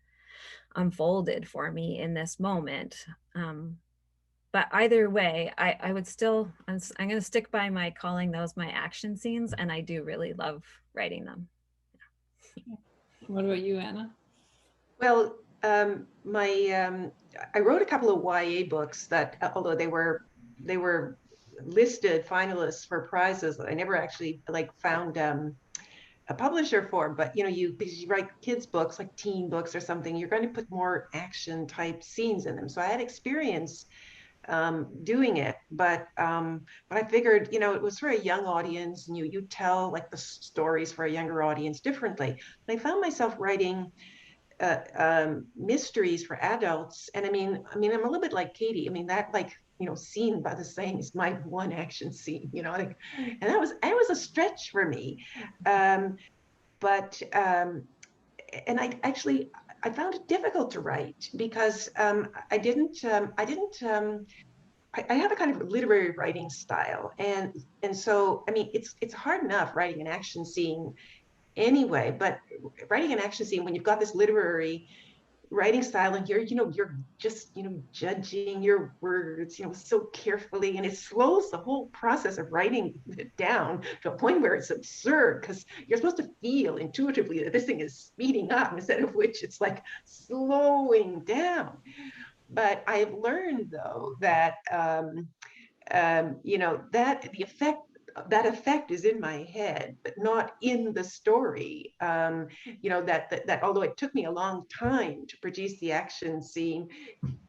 unfolded for me in this moment. But either way, I would still, I'm going to stick by my calling those my action scenes, and I do really love writing them. What about you, Anna? Well, I wrote a couple of YA books that, although they were listed finalists for prizes, that I never actually like found a publisher for. But because you write kids books, like teen books or something, you're going to put more action type scenes in them. So I had experience doing it, but I figured, it was for a young audience, and you tell like the stories for a younger audience differently. And I found myself writing mysteries for adults. And I mean, I'm a little bit like Katie. I mean, that like, scene by the saying is my one action scene, like, and that was a stretch for me. But and I found it difficult to write because I have a kind of literary writing style, and so I mean it's hard enough writing an action scene anyway, but writing an action scene when you've got this literary writing style and you're just judging your words so carefully, and it slows the whole process of writing it down to a point where it's absurd, because you're supposed to feel intuitively that this thing is speeding up, instead of which it's like slowing down. But I've learned though that that the effect is in my head, but not in the story. That although it took me a long time to produce the action scene,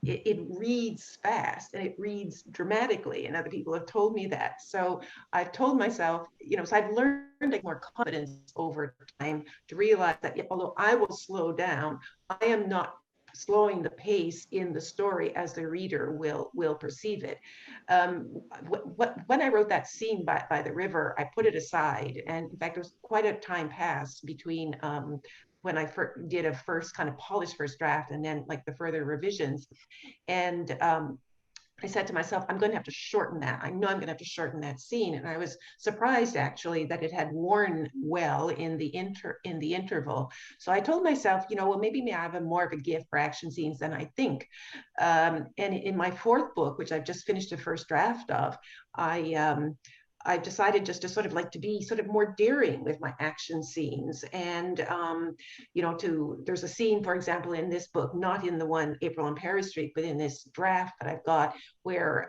it reads fast and it reads dramatically, and other people have told me that. So I've told myself, so I've learned like more confidence over time to realize that although I will slow down, I am not slowing the pace in the story as the reader will perceive it. When I wrote that scene by the river, I put it aside, and in fact, there was quite a time passed between when I did a first kind of polished first draft and then like the further revisions, and I said to myself, I'm going to have to shorten that. I know I'm going to have to shorten that scene. And I was surprised actually that it had worn well in the interval. So I told myself, well, maybe I have more of a gift for action scenes than I think. And in my fourth book, which I've just finished the first draft of, I've decided just to sort of like to be sort of more daring with my action scenes. And, there's a scene, for example, in this book, not in the one April on Paris Street, but in this draft that I've got, where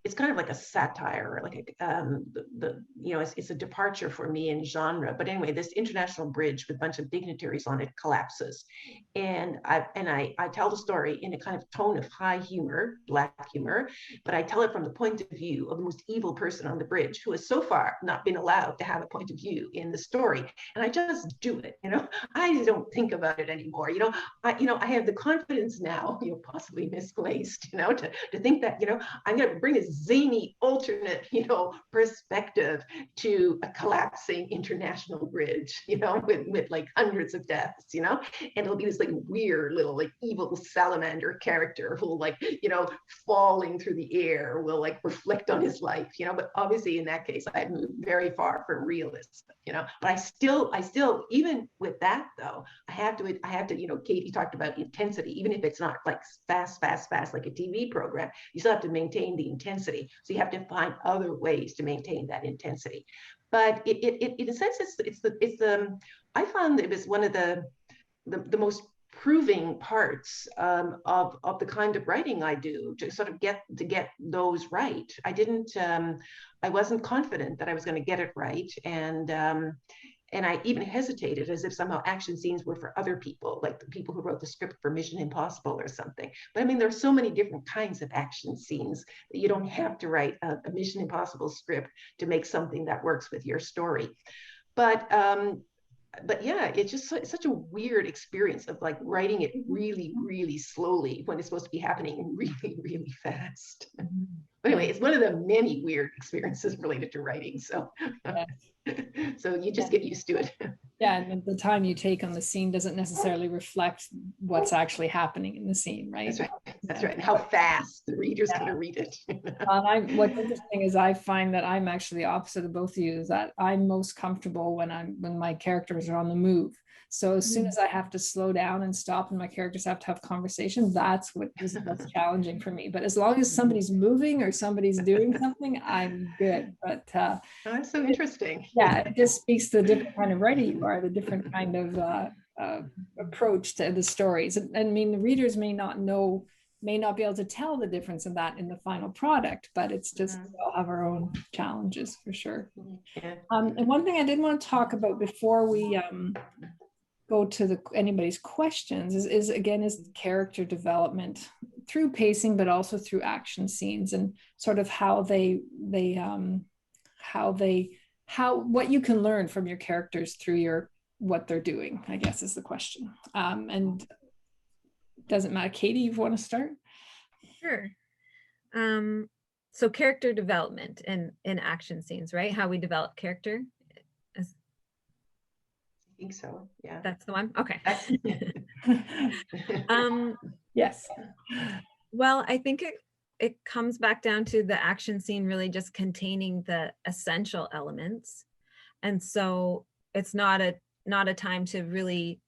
it's kind of like a satire, like it's a departure for me in genre. But anyway, this international bridge with a bunch of dignitaries on it collapses, and I tell the story in a kind of tone of high humor, black humor, but I tell it from the point of view of the most evil person on the bridge, who has so far not been allowed to have a point of view in the story. And I just do it, I don't think about it anymore. I have the confidence now, possibly misplaced, to think that, I'm going to bring a zany alternate, perspective to a collapsing international bridge, with like hundreds of deaths, and it'll be this like weird little like evil salamander character who like, falling through the air will like reflect on his life, but obviously in that case, I've moved very far from realist, but I still, even with that though, I have to, Katie talked about intensity, even if it's not like fast, like a TV program, you still have to maintain the intensity. So you have to find other ways to maintain that intensity. But it in a sense, I found it was one of the most proving parts of the kind of writing I do, to sort of get those right. I wasn't confident that I was going to get it right, and I even hesitated, as if somehow action scenes were for other people, like the people who wrote the script for Mission Impossible or something. But I mean, there's so many different kinds of action scenes that you don't have to write a Mission Impossible script to make something that works with your story. But yeah, it's just such a weird experience of like writing it really, really slowly when it's supposed to be happening really, really fast. But anyway, it's one of the many weird experiences related to writing. So, Yeah. So you just get used to it. Yeah, and the time you take on the scene doesn't necessarily reflect what's actually happening in the scene, right? That's right. That's right. And how fast the reader's going to read it. What's interesting is I find that I'm actually the opposite of both of you, is that I'm most comfortable when my characters are on the move. So as soon as I have to slow down and stop and my characters have to have conversation, that's what is most challenging for me. But as long as somebody's moving or somebody's doing something, I'm good. But Oh, that's so interesting. yeah, it just speaks to the different kind of writer you are, the different kind of approach to the stories. And I mean, the readers may not be able to tell the difference in that in the final product, but it's just we all have our own challenges for sure. Yeah. And one thing I did want to talk about before we go to anybody's questions is character development through pacing, but also through action scenes, and sort of how what you can learn from your characters through what they're doing, I guess is the question. And doesn't matter. Katie, you want to start? Sure. So character development in action scenes, right? How we develop character. I think so. Yeah. That's the one. Okay. Yes. Well, I think it comes back down to the action scene really just containing the essential elements. And so it's not a time to really,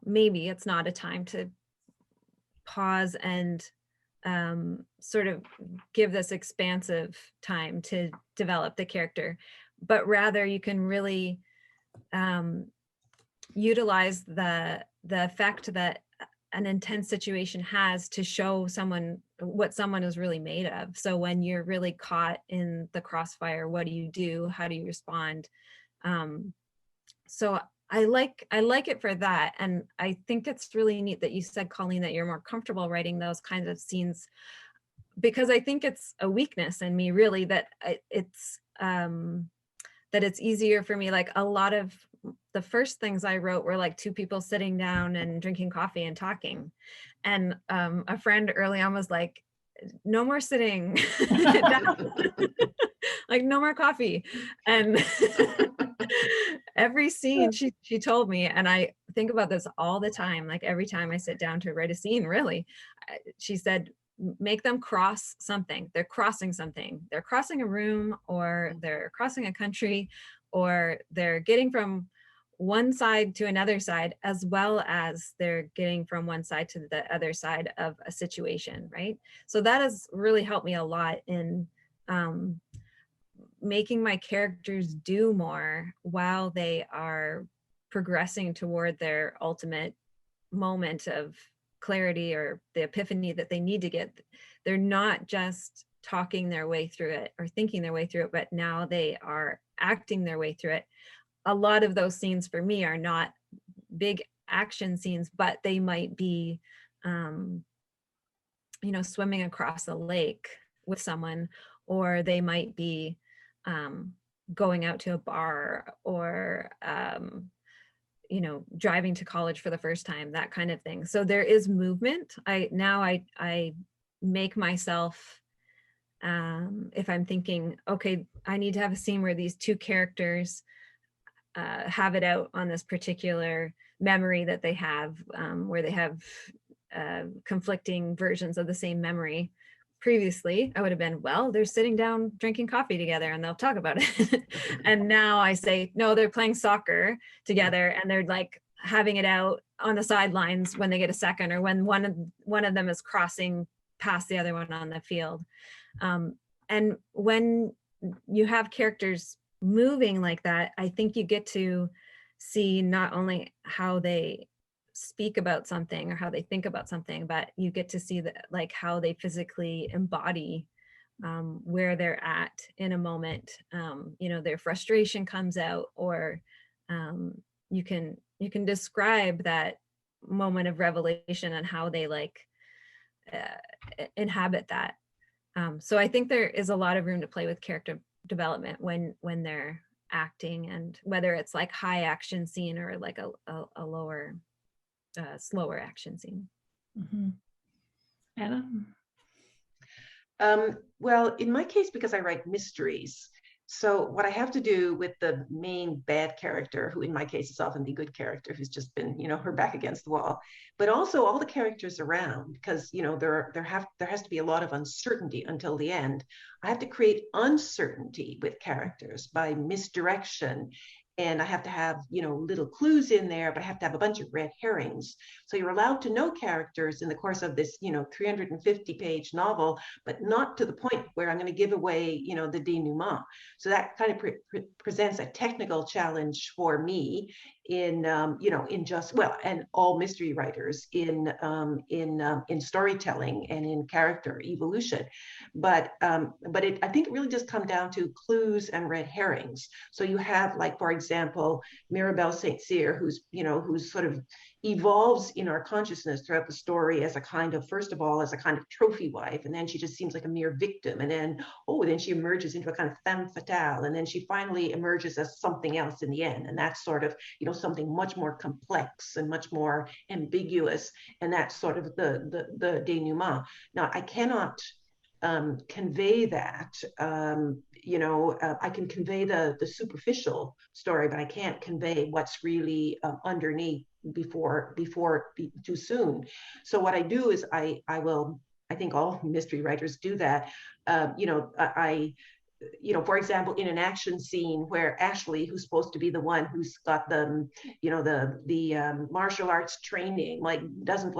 maybe it's not a time to pause and sort of give this expansive time to develop the character, but rather you can really utilize the effect that an intense situation has to show someone what someone is really made of. So when you're really caught in the crossfire, what do? How do you respond? So I like it for that. And I think it's really neat that you said, Colleen, that you're more comfortable writing those kinds of scenes, because I think it's a weakness in me, really, that it's easier for me. Like a lot of the first things I wrote were like two people sitting down and drinking coffee and talking. And a friend early on was like, no more sitting, like no more coffee. And every scene she told me, and I think about this all the time, like every time I sit down to write a scene, really, she said, make them cross something. They're crossing something. They're crossing a room, or they're crossing a country, or they're getting from one side to another side, as well as they're getting from one side to the other side of a situation, right? So that has really helped me a lot in making my characters do more while they are progressing toward their ultimate moment of clarity or the epiphany that they need to get. They're not just talking their way through it or thinking their way through it, but now they are acting their way through it. A lot of those scenes for me are not big action scenes, but they might be, swimming across a lake with someone, or they might be going out to a bar, or driving to college for the first time, that kind of thing. So there is movement. I make myself, if I'm thinking, okay, I need to have a scene where these two characters have it out on this particular memory that they have, where they have conflicting versions of the same memory. Previously, I would have been, well, they're sitting down drinking coffee together and they'll talk about it. And now I say, no, they're playing soccer together and they're like having it out on the sidelines when they get a second, or when one of them is crossing past the other one on the field. And when you have characters moving like that, I think you get to see not only how they speak about something or how they think about something, but you get to see that, like, how they physically embody where they're at in a moment. Their frustration comes out, or you can describe that moment of revelation and how they inhabit that. So I think there is a lot of room to play with character development when they're acting, and whether it's like high action scene or like a lower slower action scene. Mm-hmm. Anna? Well, in my case, because I write mysteries, so what I have to do with the main bad character, who in my case is often the good character, who's just been, her back against the wall, but also all the characters around, because there has to be a lot of uncertainty until the end. I have to create uncertainty with characters by misdirection and I have to have, little clues in there, but I have to have a bunch of red herrings. So you're allowed to know characters in the course of this, 350-page novel, but not to the point where I'm going to give away, the denouement. So that kind of presents a technical challenge for me in, and all mystery writers in storytelling and in character evolution. But I think it really just comes down to clues and red herrings. So you have, like, for example, Mirabelle St. Cyr, who's sort of evolves in our consciousness throughout the story as a kind of, first of all, as a kind of trophy wife, and then she just seems like a mere victim, and then she emerges into a kind of femme fatale, and then she finally emerges as something else in the end, and that's sort of, something much more complex and much more ambiguous, and that's sort of the denouement. Now, I cannot convey that. I can convey the superficial story, but I can't convey what's really underneath before too soon. So what I do is I think all mystery writers do that. For example, in an action scene where Ashley, who's supposed to be the one who's got the martial arts training, doesn't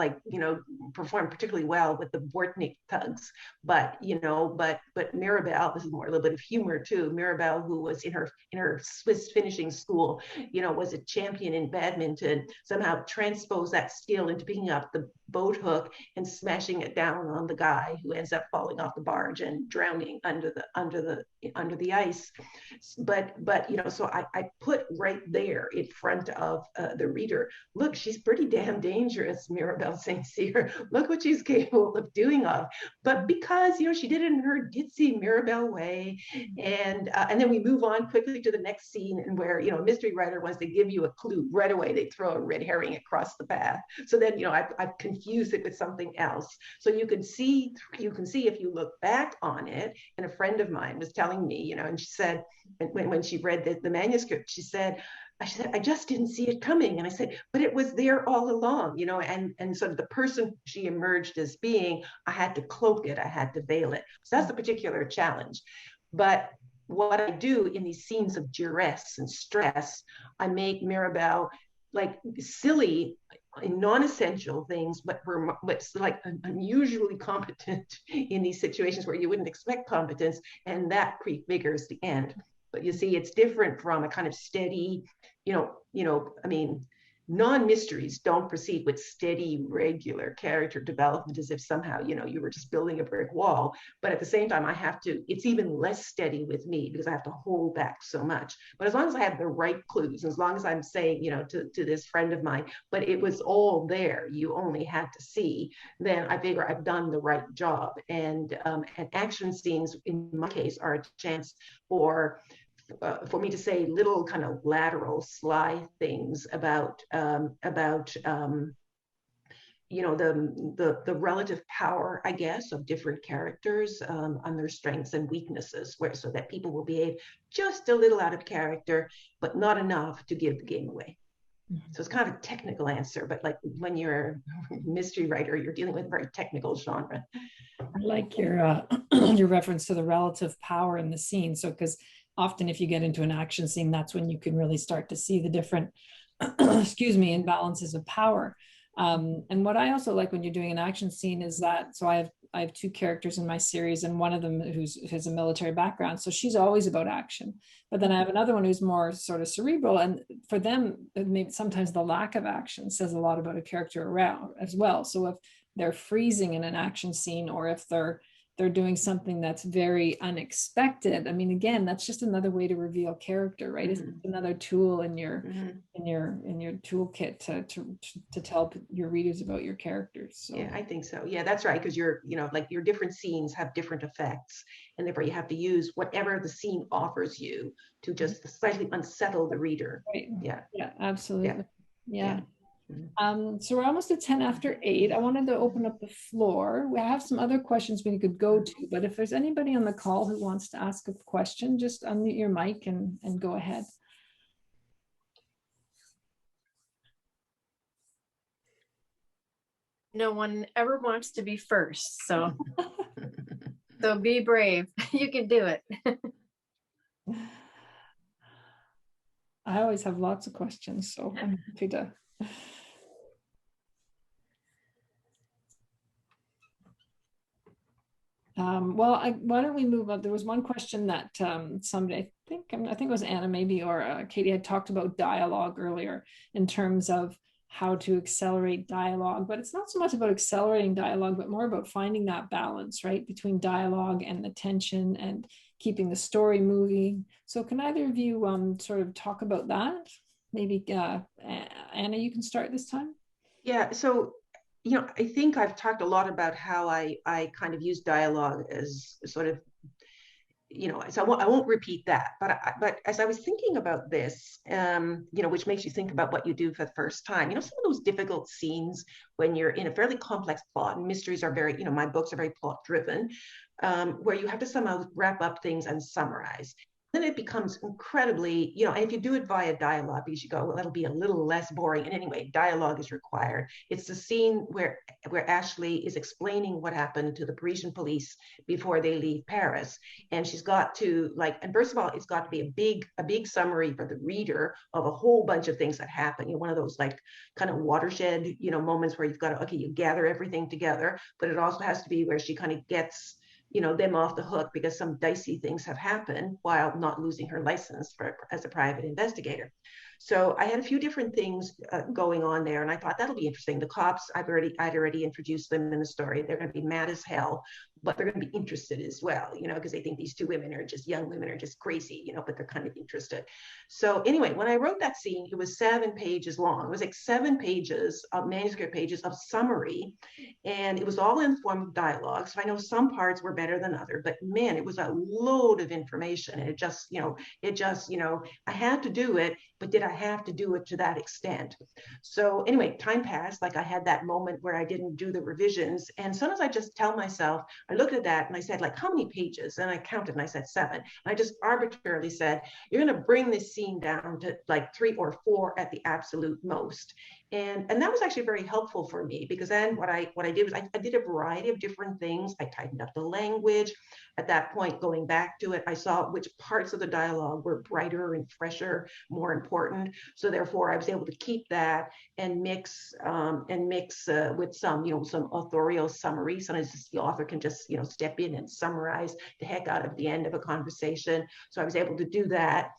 perform particularly well with the Bortnik thugs, but Mirabelle, this is more a little bit of humor too. Mirabelle, who was in her Swiss finishing school, was a champion in badminton, somehow transposed that skill into picking up the boat hook and smashing it down on the guy, who ends up falling off the barge and drowning under the ice. But so I put right there in front of the reader, look, she's pretty damn dangerous, Mirabelle St. Cyr. Look what she's capable of doing. But because she did it in her ditzy Mirabelle way, and then we move on quickly to the next scene, and where a mystery writer, wants to give you a clue right away, they throw a red herring across the path. So then I've confused it with something else. So you can see if you look back on it. And a friend of mine was telling me, and she said, when she read the manuscript, she said, I just didn't see it coming. And I said, but it was there all along, and sort of the person she emerged as being, I had to cloak it, I had to veil it. So that's the particular challenge. But what I do in these scenes of duress and stress, I make Mirabelle like silly in non-essential things, but like unusually competent in these situations where you wouldn't expect competence, and that prefigures the end. But you see, it's different from a kind of steady, non-mysteries don't proceed with steady, regular character development as if somehow, you were just building a brick wall. But at the same time, it's even less steady with me because I have to hold back so much. But as long as I have the right clues, as long as I'm saying, to this friend of mine, but it was all there, you only had to see, then I figure I've done the right job. And action scenes, in my case, are a chance for me to say little kind of lateral, sly things about the relative power, I guess, of different characters on their strengths and weaknesses, so that people will behave just a little out of character, but not enough to give the game away. So it's kind of a technical answer, but like when you're a mystery writer, you're dealing with a very technical genre. I like your your reference to the relative power in the scene. So, because often if you get into an action scene, that's when you can really start to see the different, imbalances of power. And what I also like when you're doing an action scene is that, so I have two characters in my series, and one of them has a military background, so she's always about action. But then I have another one who's more sort of cerebral, and for them, maybe sometimes the lack of action says a lot about a character around as well. So if they're freezing in an action scene, or if they're doing something that's very unexpected, I mean, again, that's just another way to reveal character, right? It's another tool in your toolkit to tell your readers about your characters. So. Yeah, I think so. Yeah, that's right. Because your different scenes have different effects, and therefore you have to use whatever the scene offers you to just slightly unsettle the reader. Right. Yeah. Yeah, absolutely. Yeah. Yeah. So we're almost at 10 after 8. I wanted to open up the floor. We have some other questions we could go to, but if there's anybody on the call who wants to ask a question, just unmute your mic and go ahead. No one ever wants to be first, so so be brave. You can do it. I always have lots of questions, so I'm happy to. Why don't we move on? There was one question that somebody, I think it was Anna maybe, or Katie had talked about dialogue earlier in terms of how to accelerate dialogue, but it's not so much about accelerating dialogue, but more about finding that balance, right, between dialogue and the tension and keeping the story moving. So can either of you sort of talk about that? Maybe Anna, you can start this time. Yeah, so I think I've talked a lot about how I kind of use dialogue as sort of, so I won't repeat that, but as I was thinking about this, which makes you think about what you do for the first time, some of those difficult scenes when you're in a fairly complex plot, and mysteries are very, my books are very plot driven, where you have to somehow wrap up things and summarize. Then it becomes incredibly, and if you do it via dialogue, because you go, well, that'll be a little less boring. And anyway, dialogue is required. It's the scene where Ashley is explaining what happened to the Parisian police before they leave Paris. And she's got to and first of all, it's got to be a big summary for the reader of a whole bunch of things that happen. One of those kind of watershed, moments where you've got to, okay, you gather everything together, but it also has to be where she kind of gets them off the hook because some dicey things have happened while not losing her license as a private investigator. So I had a few different things going on there, and I thought that'll be interesting. The cops, I'd already introduced them in the story. They're going to be mad as hell, but they're going to be interested as well, because they think these two women are just young women are just crazy, but they're kind of interested. So anyway, when I wrote that scene, it was 7 pages long. It was like 7 pages of manuscript pages of summary, and it was all in the form of dialogue. So I know some parts were better than others, but man, it was a load of information, and it just, I had to do it, but did I have to do it to that extent? So anyway, time passed. I had that moment where I didn't do the revisions, and sometimes I just tell myself, I looked at that and I said, how many pages? And I counted and I said 7. And I just arbitrarily said, you're going to bring this scene down to 3 or 4 at the absolute most. And that was actually very helpful for me, because then what I did was I did a variety of different things. I tightened up the language. At that point, going back to it, I saw which parts of the dialogue were brighter and fresher, more important. So therefore, I was able to keep that and mix with some authorial summary. Sometimes the author can just step in and summarize the heck out of the end of a conversation. So I was able to do that.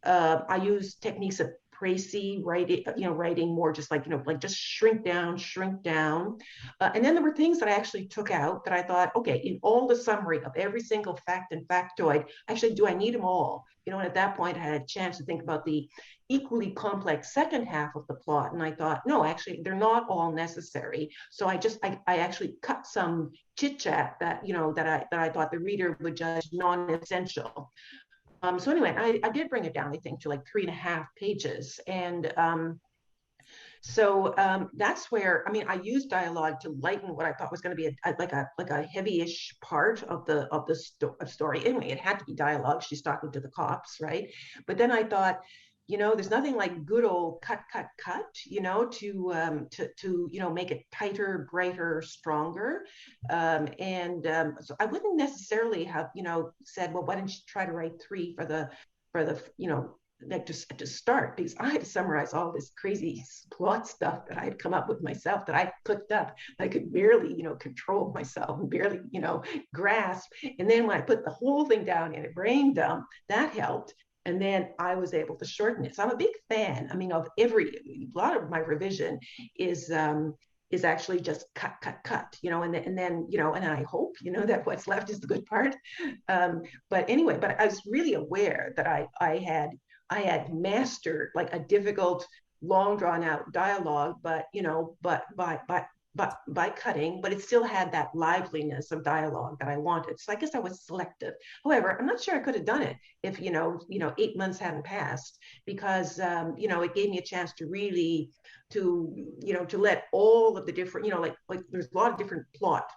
I use techniques of Précis writing more just just shrink down. And then there were things that I actually took out that I thought, okay, in all the summary of every single fact and factoid, actually, do I need them all? And at that point, I had a chance to think about the equally complex second half of the plot. And I thought, no, actually, they're not all necessary. So I actually cut some chit chat that I thought the reader would judge non-essential. So anyway, I did bring it down, I think, to 3.5 pages. And that's where, I used dialogue to lighten what I thought was going to be a heavy-ish part of the story. Anyway, it had to be dialogue. She's talking to the cops, right? But then I thought, there's nothing like good old cut, to make it tighter, brighter, stronger. So I wouldn't necessarily have, said, well, why don't you try to write 3 for the to start, because I had to summarize all this crazy plot stuff that I had come up with myself, that I cooked up. I could barely, control myself and barely, grasp. And then when I put the whole thing down in a brain dump, that helped. And then I was able to shorten it. So I'm a big fan. Of a lot of my revision is actually just cut, and then I hope, that what's left is the good part. But anyway, but I was really aware that I had mastered a difficult, long drawn out dialogue, but by cutting, but it still had that liveliness of dialogue that I wanted. So I guess I was selective. However, I'm not sure I could have done it if 8 months hadn't passed, because it gave me a chance to really to let all of the different, there's a lot of different plot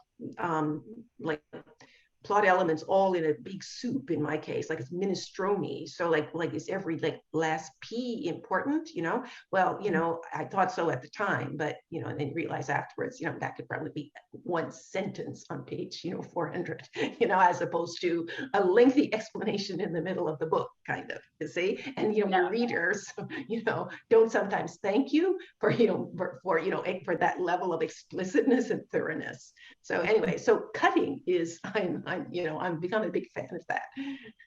plot elements all in a big soup in my case, like it's minestrone. So like is every like last P important, you know? Well, you know, I thought so at the time, but you know, and then realize afterwards, you know, that could probably be one sentence on page, you know, 400, you know, as opposed to a lengthy explanation in the middle of the book, kind of, you see? And you know, your readers, you know, don't sometimes thank you for, you know, for you know, for that level of explicitness and thoroughness. So anyway, so cutting is, I'm become a big fan of that.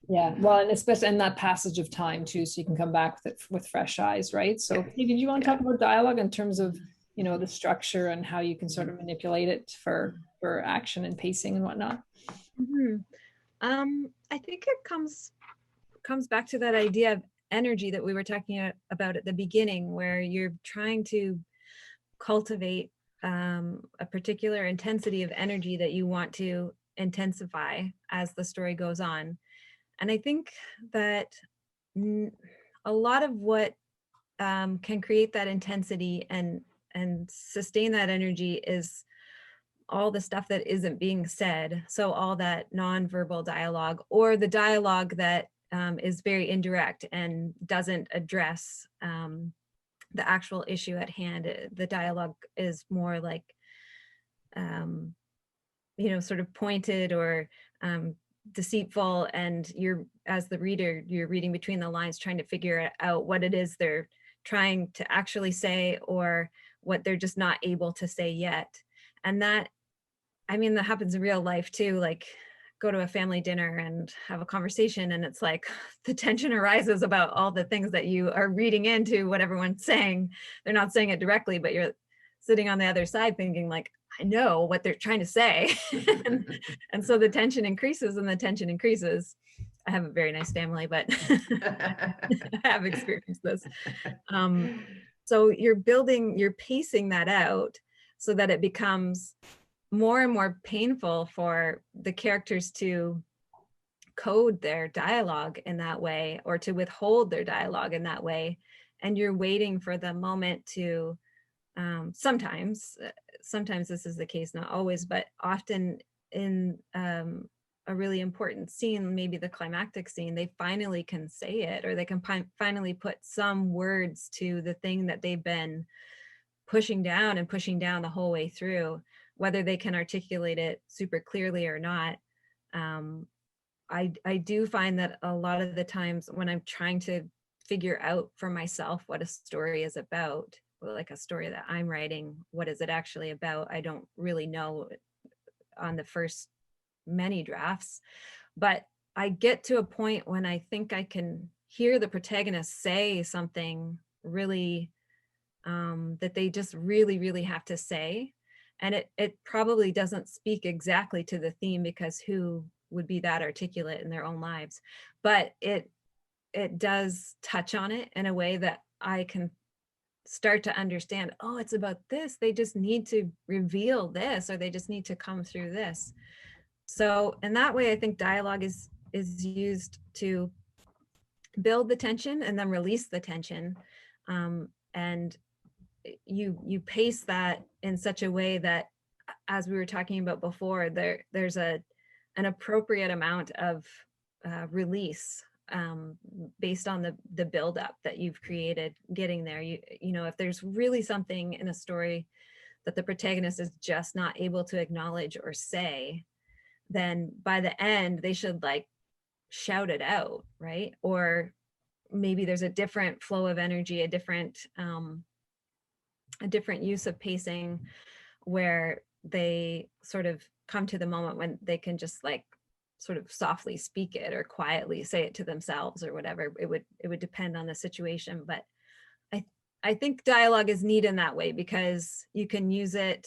Yeah, well, and especially in that passage of time too, so you can come back with fresh eyes, right? So, Katie, did you want to talk about dialogue in terms of, you know, the structure and how you can sort of manipulate it for action and pacing and whatnot? I think it comes back to that idea of energy that we were talking about at the beginning, where you're trying to cultivate a particular intensity of energy that you want to intensify as the story goes on. And I think that a lot of what can create that intensity and sustain that energy is all the stuff that isn't being said. So all that nonverbal dialogue, or the dialogue that is very indirect and doesn't address the actual issue at hand. The dialogue is more like, you know, sort of pointed or deceitful, and you're, as the reader, you're reading between the lines trying to figure out what it is they're trying to actually say, or what they're just not able to say yet. And that, I mean, that happens in real life too. Like, go to a family dinner and have a conversation, and it's like the tension arises about all the things that you are reading into what everyone's saying. They're not saying it directly, but you're sitting on the other side thinking like, I know what they're trying to say. and so the tension increases and the tension increases. I have a very nice family, but I have experienced this. So you're pacing that out so that it becomes more and more painful for the characters to code their dialogue in that way, or to withhold their dialogue in that way. And you're waiting for the moment to, sometimes this is the case, not always, but often in a really important scene, maybe the climactic scene, they finally can say it, or they can finally put some words to the thing that they've been pushing down the whole way through. Whether they can articulate it super clearly or not, I do find that a lot of the times when I'm trying to figure out for myself what a story is about, like a story that I'm writing, what is it actually about? I don't really know on the first many drafts, but I get to a point when I think I can hear the protagonist say something really that they just really, really have to say. And it probably doesn't speak exactly to the theme, because who would be that articulate in their own lives? But it does touch on it in a way that I can start to understand, oh, it's about this. They just need to reveal this, or they just need to come through this. So in that way, I think dialogue is used to build the tension and then release the tension. And you pace that in such a way that, as we were talking about before, there's an appropriate amount of release based on the buildup that you've created getting there. You know, if there's really something in a story that the protagonist is just not able to acknowledge or say, then by the end they should like shout it out, right? Or maybe there's a different flow of energy, a different use of pacing, where they sort of come to the moment when they can just like sort of softly speak it or quietly say it to themselves or whatever. It would depend on the situation, but I think dialogue is neat in that way, because you can use it.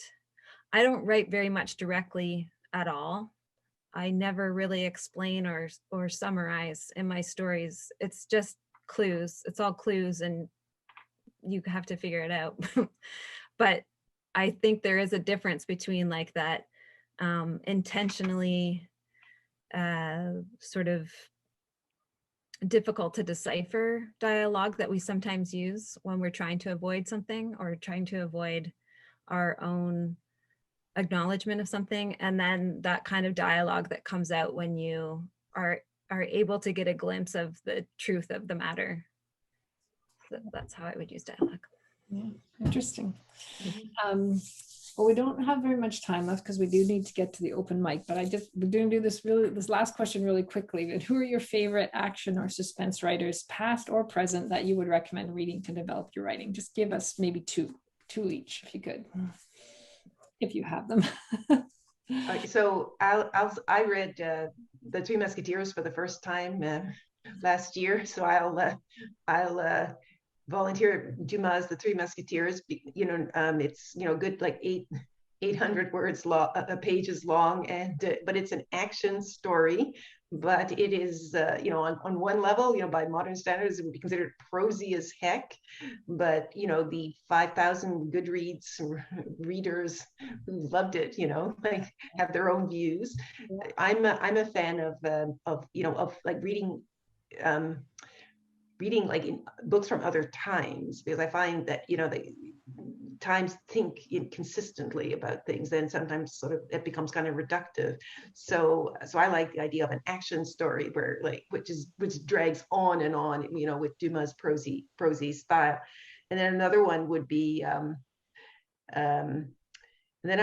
I don't write very much directly at all. I never really explain or summarize in my stories. It's just clues. It's all clues, and you have to figure it out. But I think there is a difference between like that intentionally sort of difficult to decipher dialogue that we sometimes use when we're trying to avoid something, or trying to avoid our own acknowledgement of something, and then that kind of dialogue that comes out when you are able to get a glimpse of the truth of the matter. So that's how I would use dialogue. Yeah, interesting. Mhm. Well, we don't have very much time left because we do need to get to the open mic, but we're going to do this last question really quickly. But who are your favorite action or suspense writers, past or present, that you would recommend reading to develop your writing? Just give us maybe two each, if you could, if you have them. So I read The Three Musketeers for the first time last year. So I'll volunteer Dumas' The Three Musketeers. It's good, like 800 words long, pages long, and but it's an action story. But it is, on one level, by modern standards, it would be considered prosy as heck. But the 5,000 Goodreads readers who loved it, like, have their own views. Yeah. I'm a fan of like reading. Reading like in books from other times, because I find that the times think inconsistently about things, then sometimes sort of it becomes kind of reductive. So I like the idea of an action story where which drags on and on, with Dumas' prosy style. And then another one would be and then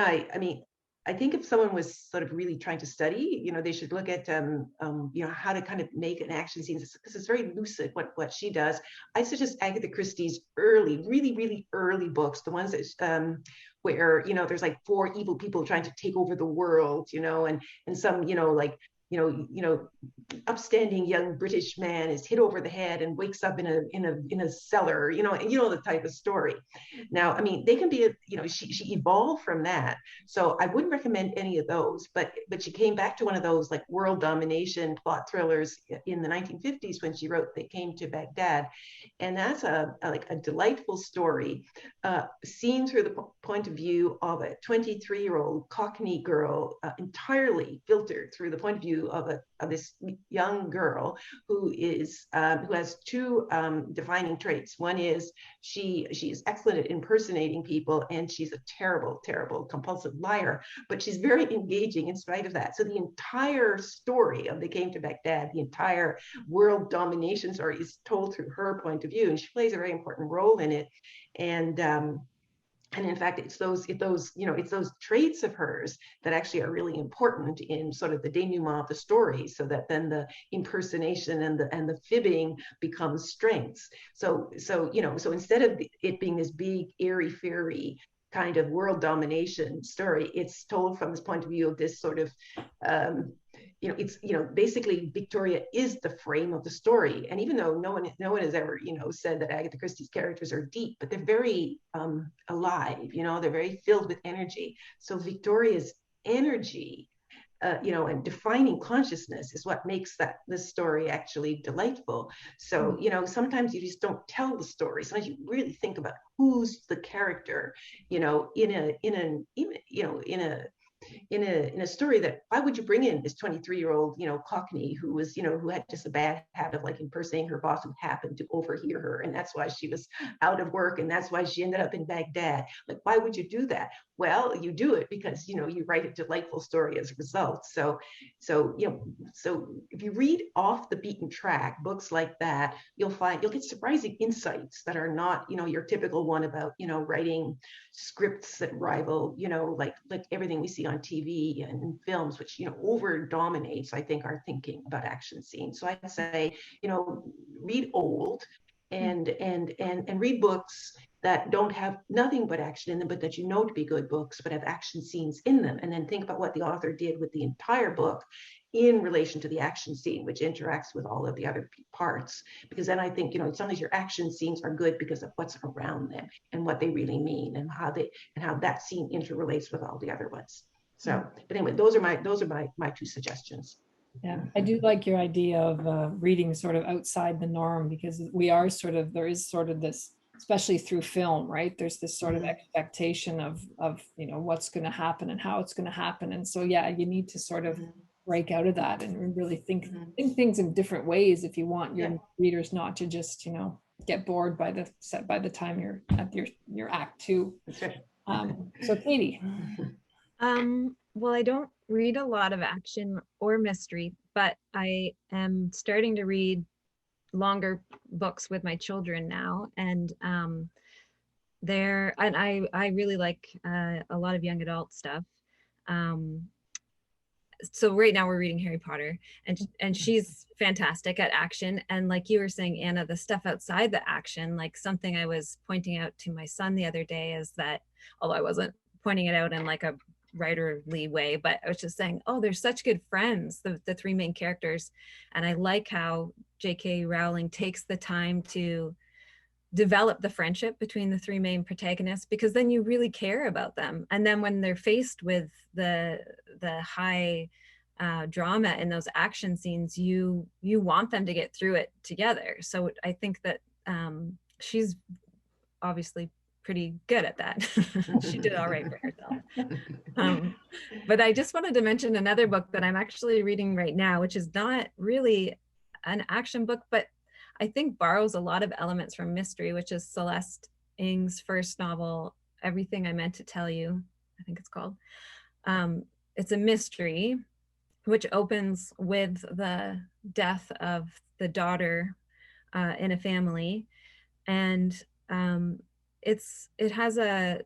I think if someone was sort of really trying to study, they should look at how to kind of make an action scene, because it's very lucid what she does. I suggest Agatha Christie's early, really, really early books, the ones that where there's like 4 evil people trying to take over the world, and some like upstanding young British man is hit over the head and wakes up in a cellar, and the type of story. Now, they can be, she evolved from that. So I wouldn't recommend any of those, but she came back to one of those like world domination plot thrillers in the 1950s when she wrote They Came to Baghdad. And that's a delightful story, seen through the point of view of a 23-year-old Cockney girl, entirely filtered through the point of view of this young girl who has 2 defining traits. One is she is excellent at impersonating people, and she's a terrible, terrible compulsive liar, but she's very engaging in spite of that. So the entire story of They Came to Baghdad, the entire world domination story, is told through her point of view, and she plays a very important role in it. And in fact, it's those traits of hers that actually are really important in sort of the denouement of the story, so that then the impersonation and the fibbing becomes strengths. So instead of it being this big, airy fairy kind of world domination story, it's told from this point of view of this sort of basically Victoria is the frame of the story. And even though no one has ever said that Agatha Christie's characters are deep, but they're very alive, they're very filled with energy. So Victoria's energy and defining consciousness is what makes this story actually delightful. So sometimes you just don't tell the story. Sometimes you really think about who's the character, in a story. That why would you bring in this 23-year-old Cockney who was who had just a bad habit of like impersonating her boss, who happened to overhear her, and that's why she was out of work, and that's why she ended up in Baghdad. Like, why would you do that? Well, you do it because you write a delightful story as a result. So if you read off the beaten track books like that, you'll get surprising insights that are not your typical one about writing scripts that rival like everything we see on TV and films, which over dominates, I think, our thinking about action scenes. So I'd say read old and read books that don't have nothing but action in them, but that to be good books, but have action scenes in them. And then think about what the author did with the entire book in relation to the action scene, which interacts with all of the other parts. Because then I think, sometimes your action scenes are good because of what's around them and what they really mean, and how that scene interrelates with all the other ones. So, but anyway, those are my 2 suggestions. Yeah, I do like your idea of reading sort of outside the norm, because there is sort of this, especially through film, right? There's this sort of expectation of what's going to happen and how it's going to happen. And so, yeah, you need to sort of break out of that and really think things in different ways if you want your readers not to just, get bored by the time you're at your act 2. That's right. So Katie. Well, I don't read a lot of action or mystery, but I am starting to read longer books with my children now, and I really like a lot of young adult stuff. Um, so right now we're reading Harry Potter, and she's fantastic at action. And like you were saying, Anna, the stuff outside the action, like something I was pointing out to my son the other day is that, although I wasn't pointing it out in like a writerly way, but I was just saying, oh, they're such good friends, the three main characters. And I like how J.K. Rowling takes the time to develop the friendship between the three main protagonists, because then you really care about them. And then when they're faced with the high drama in those action scenes, you want them to get through it together. So I think that she's obviously pretty good at that. She did all right for herself. But I just wanted to mention another book that I'm actually reading right now, which is not really an action book, but I think borrows a lot of elements from mystery, which is Celeste Ng's first novel, Everything I Meant to Tell You, I think it's called. It's a mystery which opens with the death of the daughter in a family. And it has a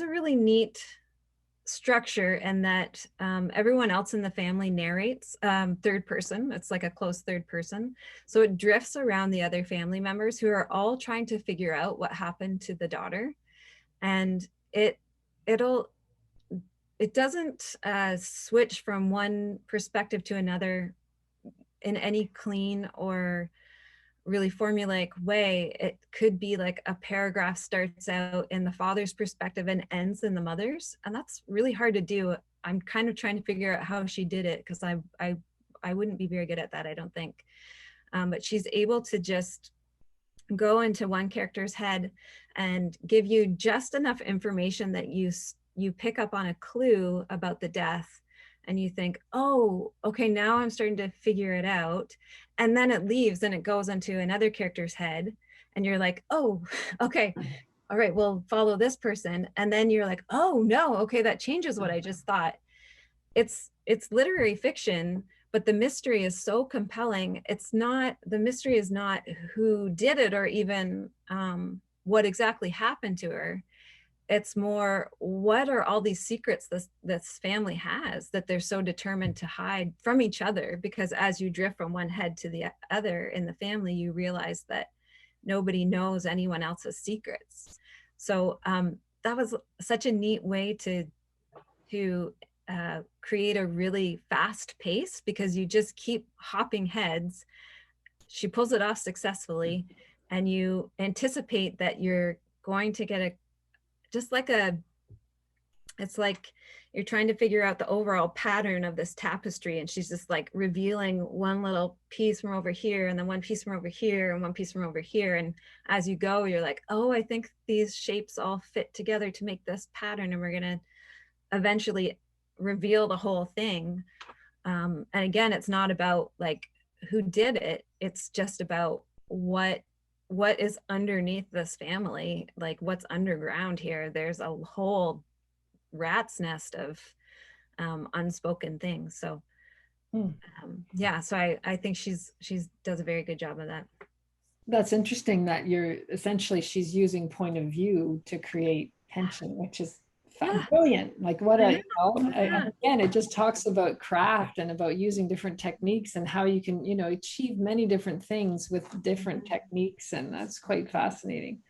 really neat structure, and that everyone else in the family narrates third person. It's like a close third person, so it drifts around the other family members who are all trying to figure out what happened to the daughter. And it doesn't switch from one perspective to another in any clean or really formulaic way. It could be like a paragraph starts out in the father's perspective and ends in the mother's, and that's really hard to do. I'm kind of trying to figure out how she did it, because I wouldn't be very good at that, I don't think. But she's able to just go into one character's head and give you just enough information that you pick up on a clue about the death, and you think, oh, okay, now I'm starting to figure it out. And then it leaves and it goes into another character's head, and you're like, oh, okay, all right, we'll follow this person. And then you're like, oh no, okay, that changes what I just thought. It's literary fiction, but the mystery is so compelling. The mystery is not who did it or even what exactly happened to her. It's more, what are all these secrets this family has that they're so determined to hide from each other? Because as you drift from one head to the other in the family, you realize that nobody knows anyone else's secrets. So that was such a neat way to create a really fast pace, because you just keep hopping heads. She pulls it off successfully, and you anticipate that you're going to get it's like you're trying to figure out the overall pattern of this tapestry, and she's just like revealing one little piece from over here, and then one piece from over here, and one piece from over here. And as you go, you're like, oh, I think these shapes all fit together to make this pattern, and we're gonna eventually reveal the whole thing. And again, it's not about like who did it, it's just about what is underneath this family, like what's underground here. There's a whole rat's nest of unspoken things. So yeah, so I think she's does a very good job of that. That's interesting that she's using point of view to create tension, which is brilliant. Like what again, it just talks about craft and about using different techniques and how you can, achieve many different things with different techniques. And that's quite fascinating.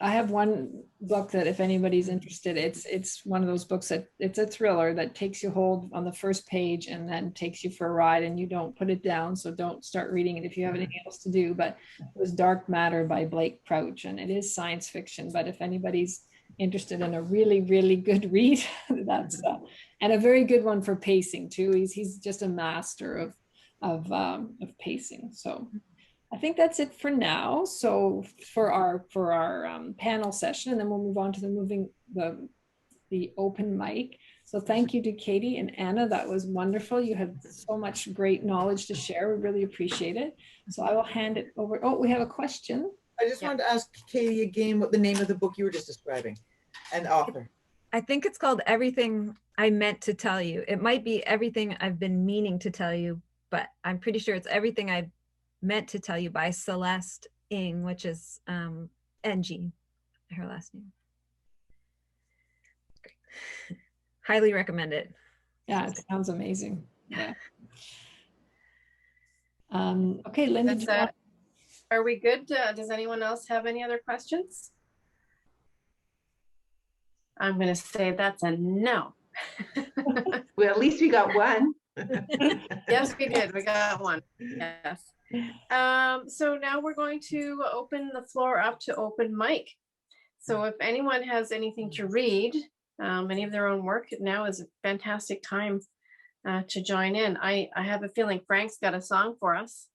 I have one book that if anybody's interested, it's one of those books that it's a thriller that takes you hold on the first page and then takes you for a ride, and you don't put it down. So don't start reading it if you have anything else to do. But it was Dark Matter by Blake Crouch, and it is science fiction. But if anybody's interested in a really, really good read, that's and a very good one for pacing too. He's just a master of pacing. So I think that's it for now. So for our panel session, and then we'll move on to the open mic. So thank you to Katie and Anna. That was wonderful. You had so much great knowledge to share. We really appreciate it. So I will hand it over. Oh, we have a question. I just wanted to ask Katie again what the name of the book you were just describing and the author. I think it's called Everything I Meant to Tell You. It might be Everything I've Been Meaning to Tell You, but I'm pretty sure it's Everything I Meant to Tell You by Celeste Ng, which is NG, her last name. Great. Highly recommend it. Yeah, it sounds amazing. Yeah. Okay, Linda, do you want- Are we good? Does anyone else have any other questions? I'm going to say that's a no. Well, at least we got one. Yes, we did. We got one. Yes. So now we're going to open the floor up to open mic. So if anyone has anything to read, any of their own work, now is a fantastic time to join in. I have a feeling Frank's got a song for us.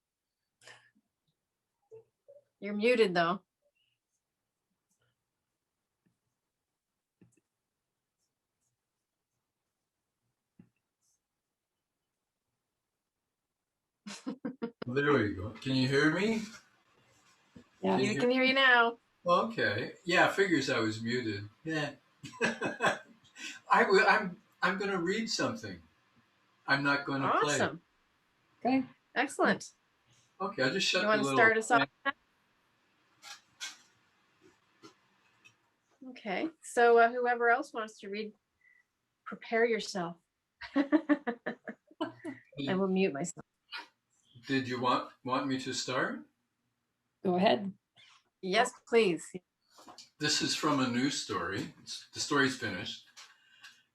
You're muted though. There we go. Can you hear me? Yeah. You can hear you now. Okay. Yeah, figures I was muted. Yeah. I'm going to read something. I'm not going to play. Awesome. Okay. Excellent. Okay, I'll just shut You the want to little. start us off? Okay. So whoever else wants to read, prepare yourself. I will mute myself. Did you want me to start? Go ahead. Yes, please. This is from a news story. The story's finished.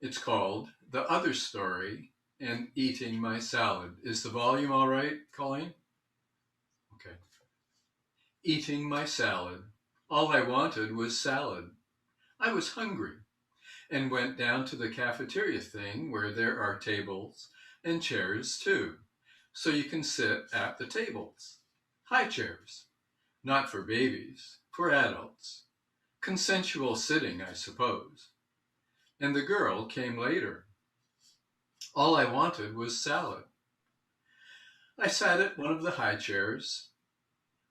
It's called The Other Story and Eating My Salad. Is the volume all right, Colleen? Okay. Eating my salad. All I wanted was salad. I was hungry and went down to the cafeteria thing where there are tables and chairs too, so you can sit at the tables. High chairs. Not for babies, for adults. Consensual sitting, I suppose. And the girl came later. All I wanted was salad. I sat at one of the high chairs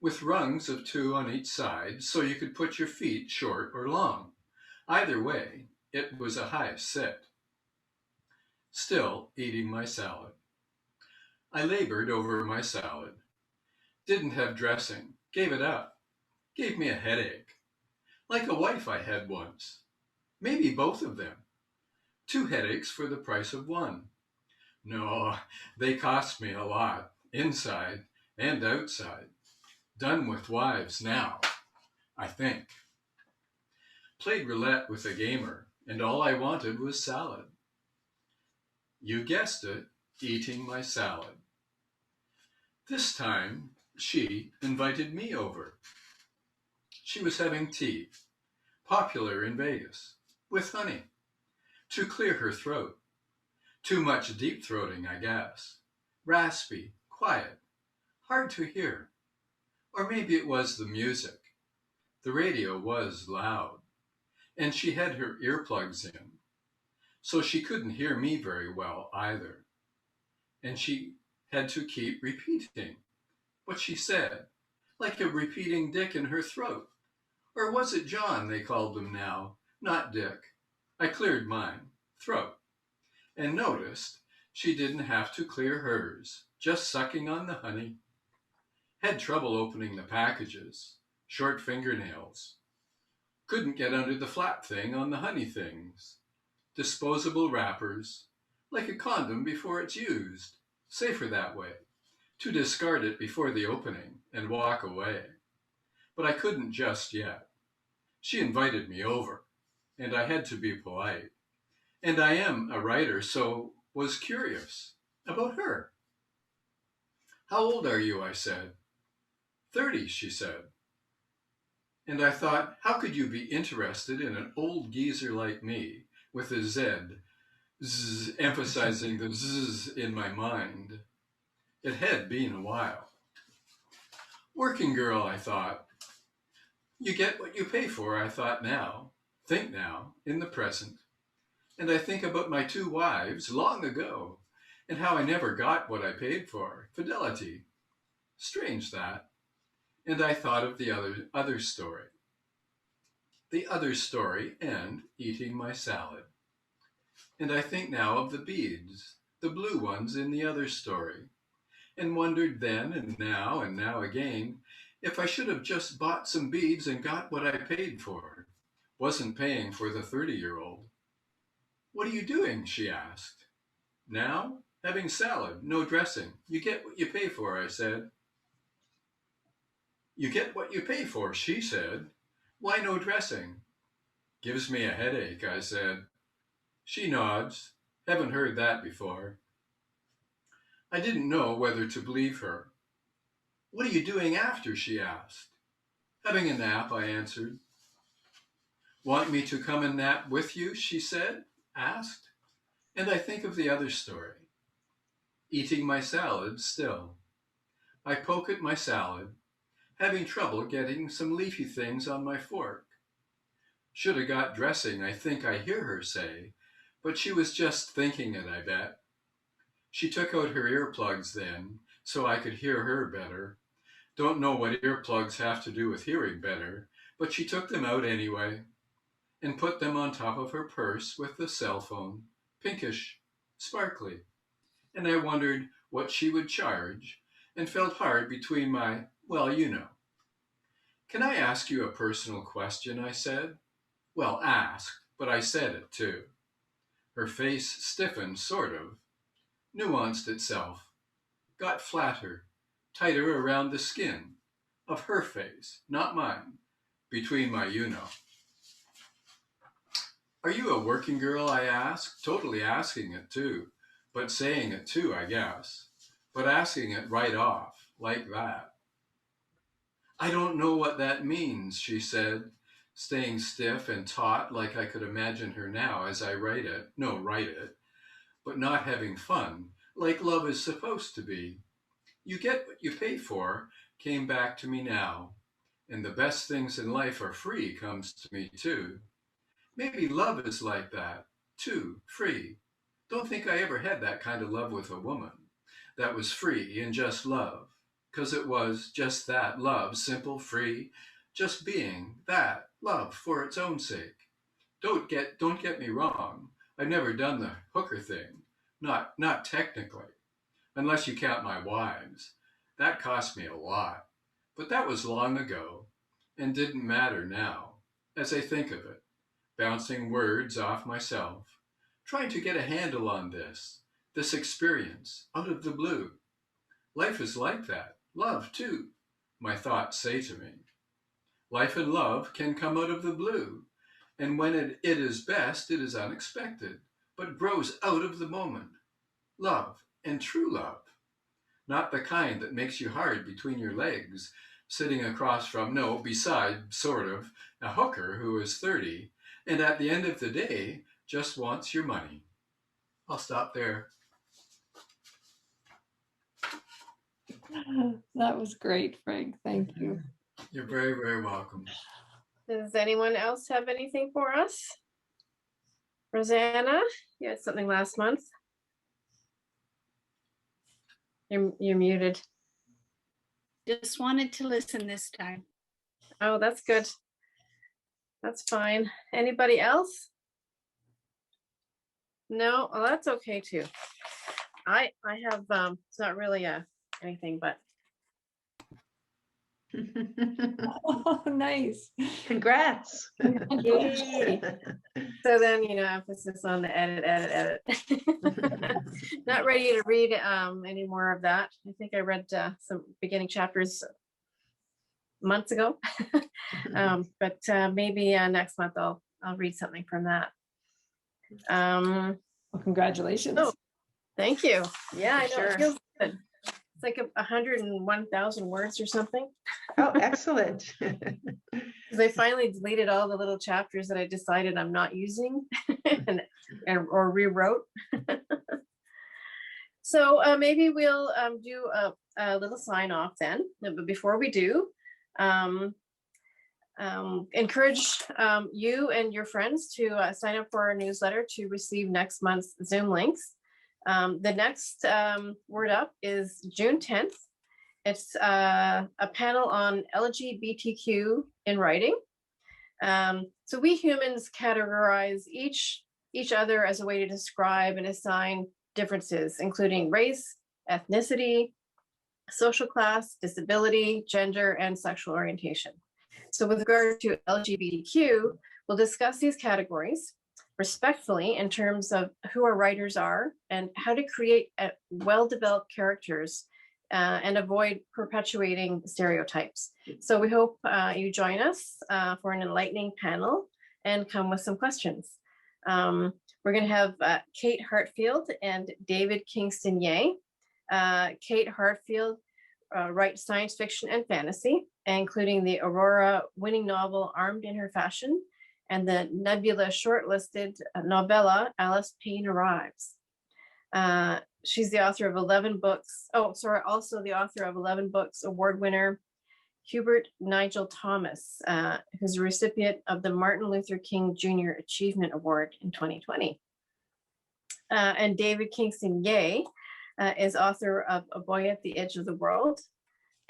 with rungs of 2 on each side so you could put your feet short or long. Either way, it was a high sit. Still eating my salad. I labored over my salad. Didn't have dressing. Gave it up. Gave me a headache. Like a wife I had once. Maybe both of them. 2 headaches for the price of 1. No, they cost me a lot, inside and outside. Done with wives now, I think. Played roulette with a gamer, and all I wanted was salad. You guessed it, eating my salad. This time, she invited me over. She was having tea, popular in Vegas, with honey, to clear her throat. Too much deep-throating, I guess. Raspy, quiet, hard to hear. Or maybe it was the music. The radio was loud, and she had her earplugs in, so she couldn't hear me very well either. And she had to keep repeating what she said, like a repeating Dick in her throat. Or was it John they called him now, not Dick? I cleared mine, throat, and noticed she didn't have to clear hers, just sucking on the honey. Had trouble opening the packages, short fingernails. Couldn't get under the flap thing on the honey things. Disposable wrappers, like a condom before it's used. Safer that way, to discard it before the opening and walk away. But I couldn't just yet. She invited me over, and I had to be polite. And I am a writer, so was curious about her. How old are you? I said. 30, she said. And I thought, how could you be interested in an old geezer like me with a Z, emphasizing the zzz in my mind? It had been a while. Working girl, I thought. You get what you pay for, I thought now. Think now, in the present. And I think about my 2 wives long ago, and how I never got what I paid for, fidelity. Strange that. And I thought of the other story. the other story, and eating my salad. And I think now of the beads, the blue ones in the other story, and wondered then and now again, if I should have just bought some beads and got what I paid for. Wasn't paying for the 30-year-old. What are you doing? She asked. Now? Having salad, no dressing. You get what you pay for, I said. You get what you pay for, she said. Why no dressing? Gives me a headache, I said. She nods. Haven't heard that before. I didn't know whether to believe her. What are you doing after? She asked. Having a nap, I answered. Want me to come and nap with you? She asked. And I think of the other story. Eating my salad still. I poke at my salad, having trouble getting some leafy things on my fork. Should have got dressing, I think I hear her say, but she was just thinking it, I bet. She took out her earplugs then, so I could hear her better. Don't know what earplugs have to do with hearing better, but she took them out anyway and put them on top of her purse with the cell phone, pinkish, sparkly. And I wondered what she would charge and felt hard between my, well, you know. Can I ask you a personal question? I said. Well, asked, but I said it too. Her face stiffened, sort of, nuanced itself, got flatter, tighter around the skin of her face, not mine, between my you-know. Are you a working girl? I asked, totally asking it too, but saying it too, I guess, but asking it right off, like that. I don't know what that means, she said, staying stiff and taut like I could imagine her now as I write it, but not having fun, like love is supposed to be. You get what you pay for came back to me now, and the best things in life are free comes to me too. Maybe love is like that, too, free. Don't think I ever had that kind of love with a woman that was free and just love, 'cause it was just that, love, simple, free, just being that, love for its own sake. Don't get me wrong. I've never done the hooker thing, not technically, unless you count my wives. That cost me a lot, but that was long ago and didn't matter now, as I think of it. Bouncing words off myself, trying to get a handle on this experience, out of the blue. Life is like that. Love, too, my thoughts say to me. Life and love can come out of the blue, and when it is best, it is unexpected, but grows out of the moment. Love, and true love. Not the kind that makes you hard between your legs, sitting across from, no, beside, sort of, a hooker who is 30, and at the end of the day, just wants your money. I'll stop there. That was great, Frank. Thank you. You're very, very welcome. Does anyone else have anything for us? Rosanna, you had something last month. You're muted. Just wanted to listen this time. Oh, that's good. That's fine. Anybody else? No, well, that's okay too. I have it's not really anything, but Oh, nice. Congrats. yay. So then, emphasis on the edit. Not ready to read any more of that. I think I read some beginning chapters months ago. But maybe next month I'll read something from that. Well, congratulations. Oh, thank you. Yeah, I know. Sure. It feels good. It's like 101,000 words or something. Oh, excellent. They finally deleted all the little chapters that I decided I'm not using or rewrote. So maybe we'll do a little sign off then. But before we do, encourage you and your friends to sign up for our newsletter to receive next month's Zoom links. The next Word Up is June 10th. It's a panel on LGBTQ in writing. So we humans categorize each other as a way to describe and assign differences, including race, ethnicity, social class, disability, gender, and sexual orientation. So with regard to LGBTQ, we'll discuss these categories respectfully in terms of who our writers are and how to create well-developed characters and avoid perpetuating stereotypes. So we hope you join us for an enlightening panel and come with some questions. We're going to have Kate Hartfield and David Kingston Yeh. Kate Hartfield writes science fiction and fantasy, including the Aurora winning novel Armed in Her Fashion and the Nebula shortlisted novella Alice Payne Arrives. She's the author of 11 books. Also the author of 11 books, award winner Hubert Nigel Thomas, who's a recipient of the Martin Luther King Jr. Achievement Award in 2020. And David Kingston Yeh is author of A Boy at the Edge of the World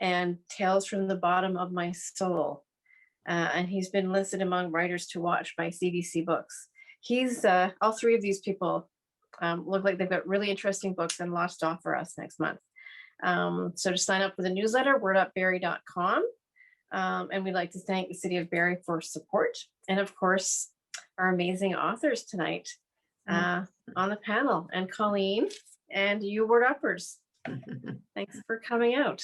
and Tales from the Bottom of My Soul. And he's been listed among writers to watch by CBC Books. He's all three of these people look like they've got really interesting books and lots to offer us next month. So to sign up for the newsletter, word.barrie.com. And we'd like to thank the City of Barrie for support. And of course, our amazing authors tonight on the panel, and Colleen and you Word Uppers. Thanks for coming out.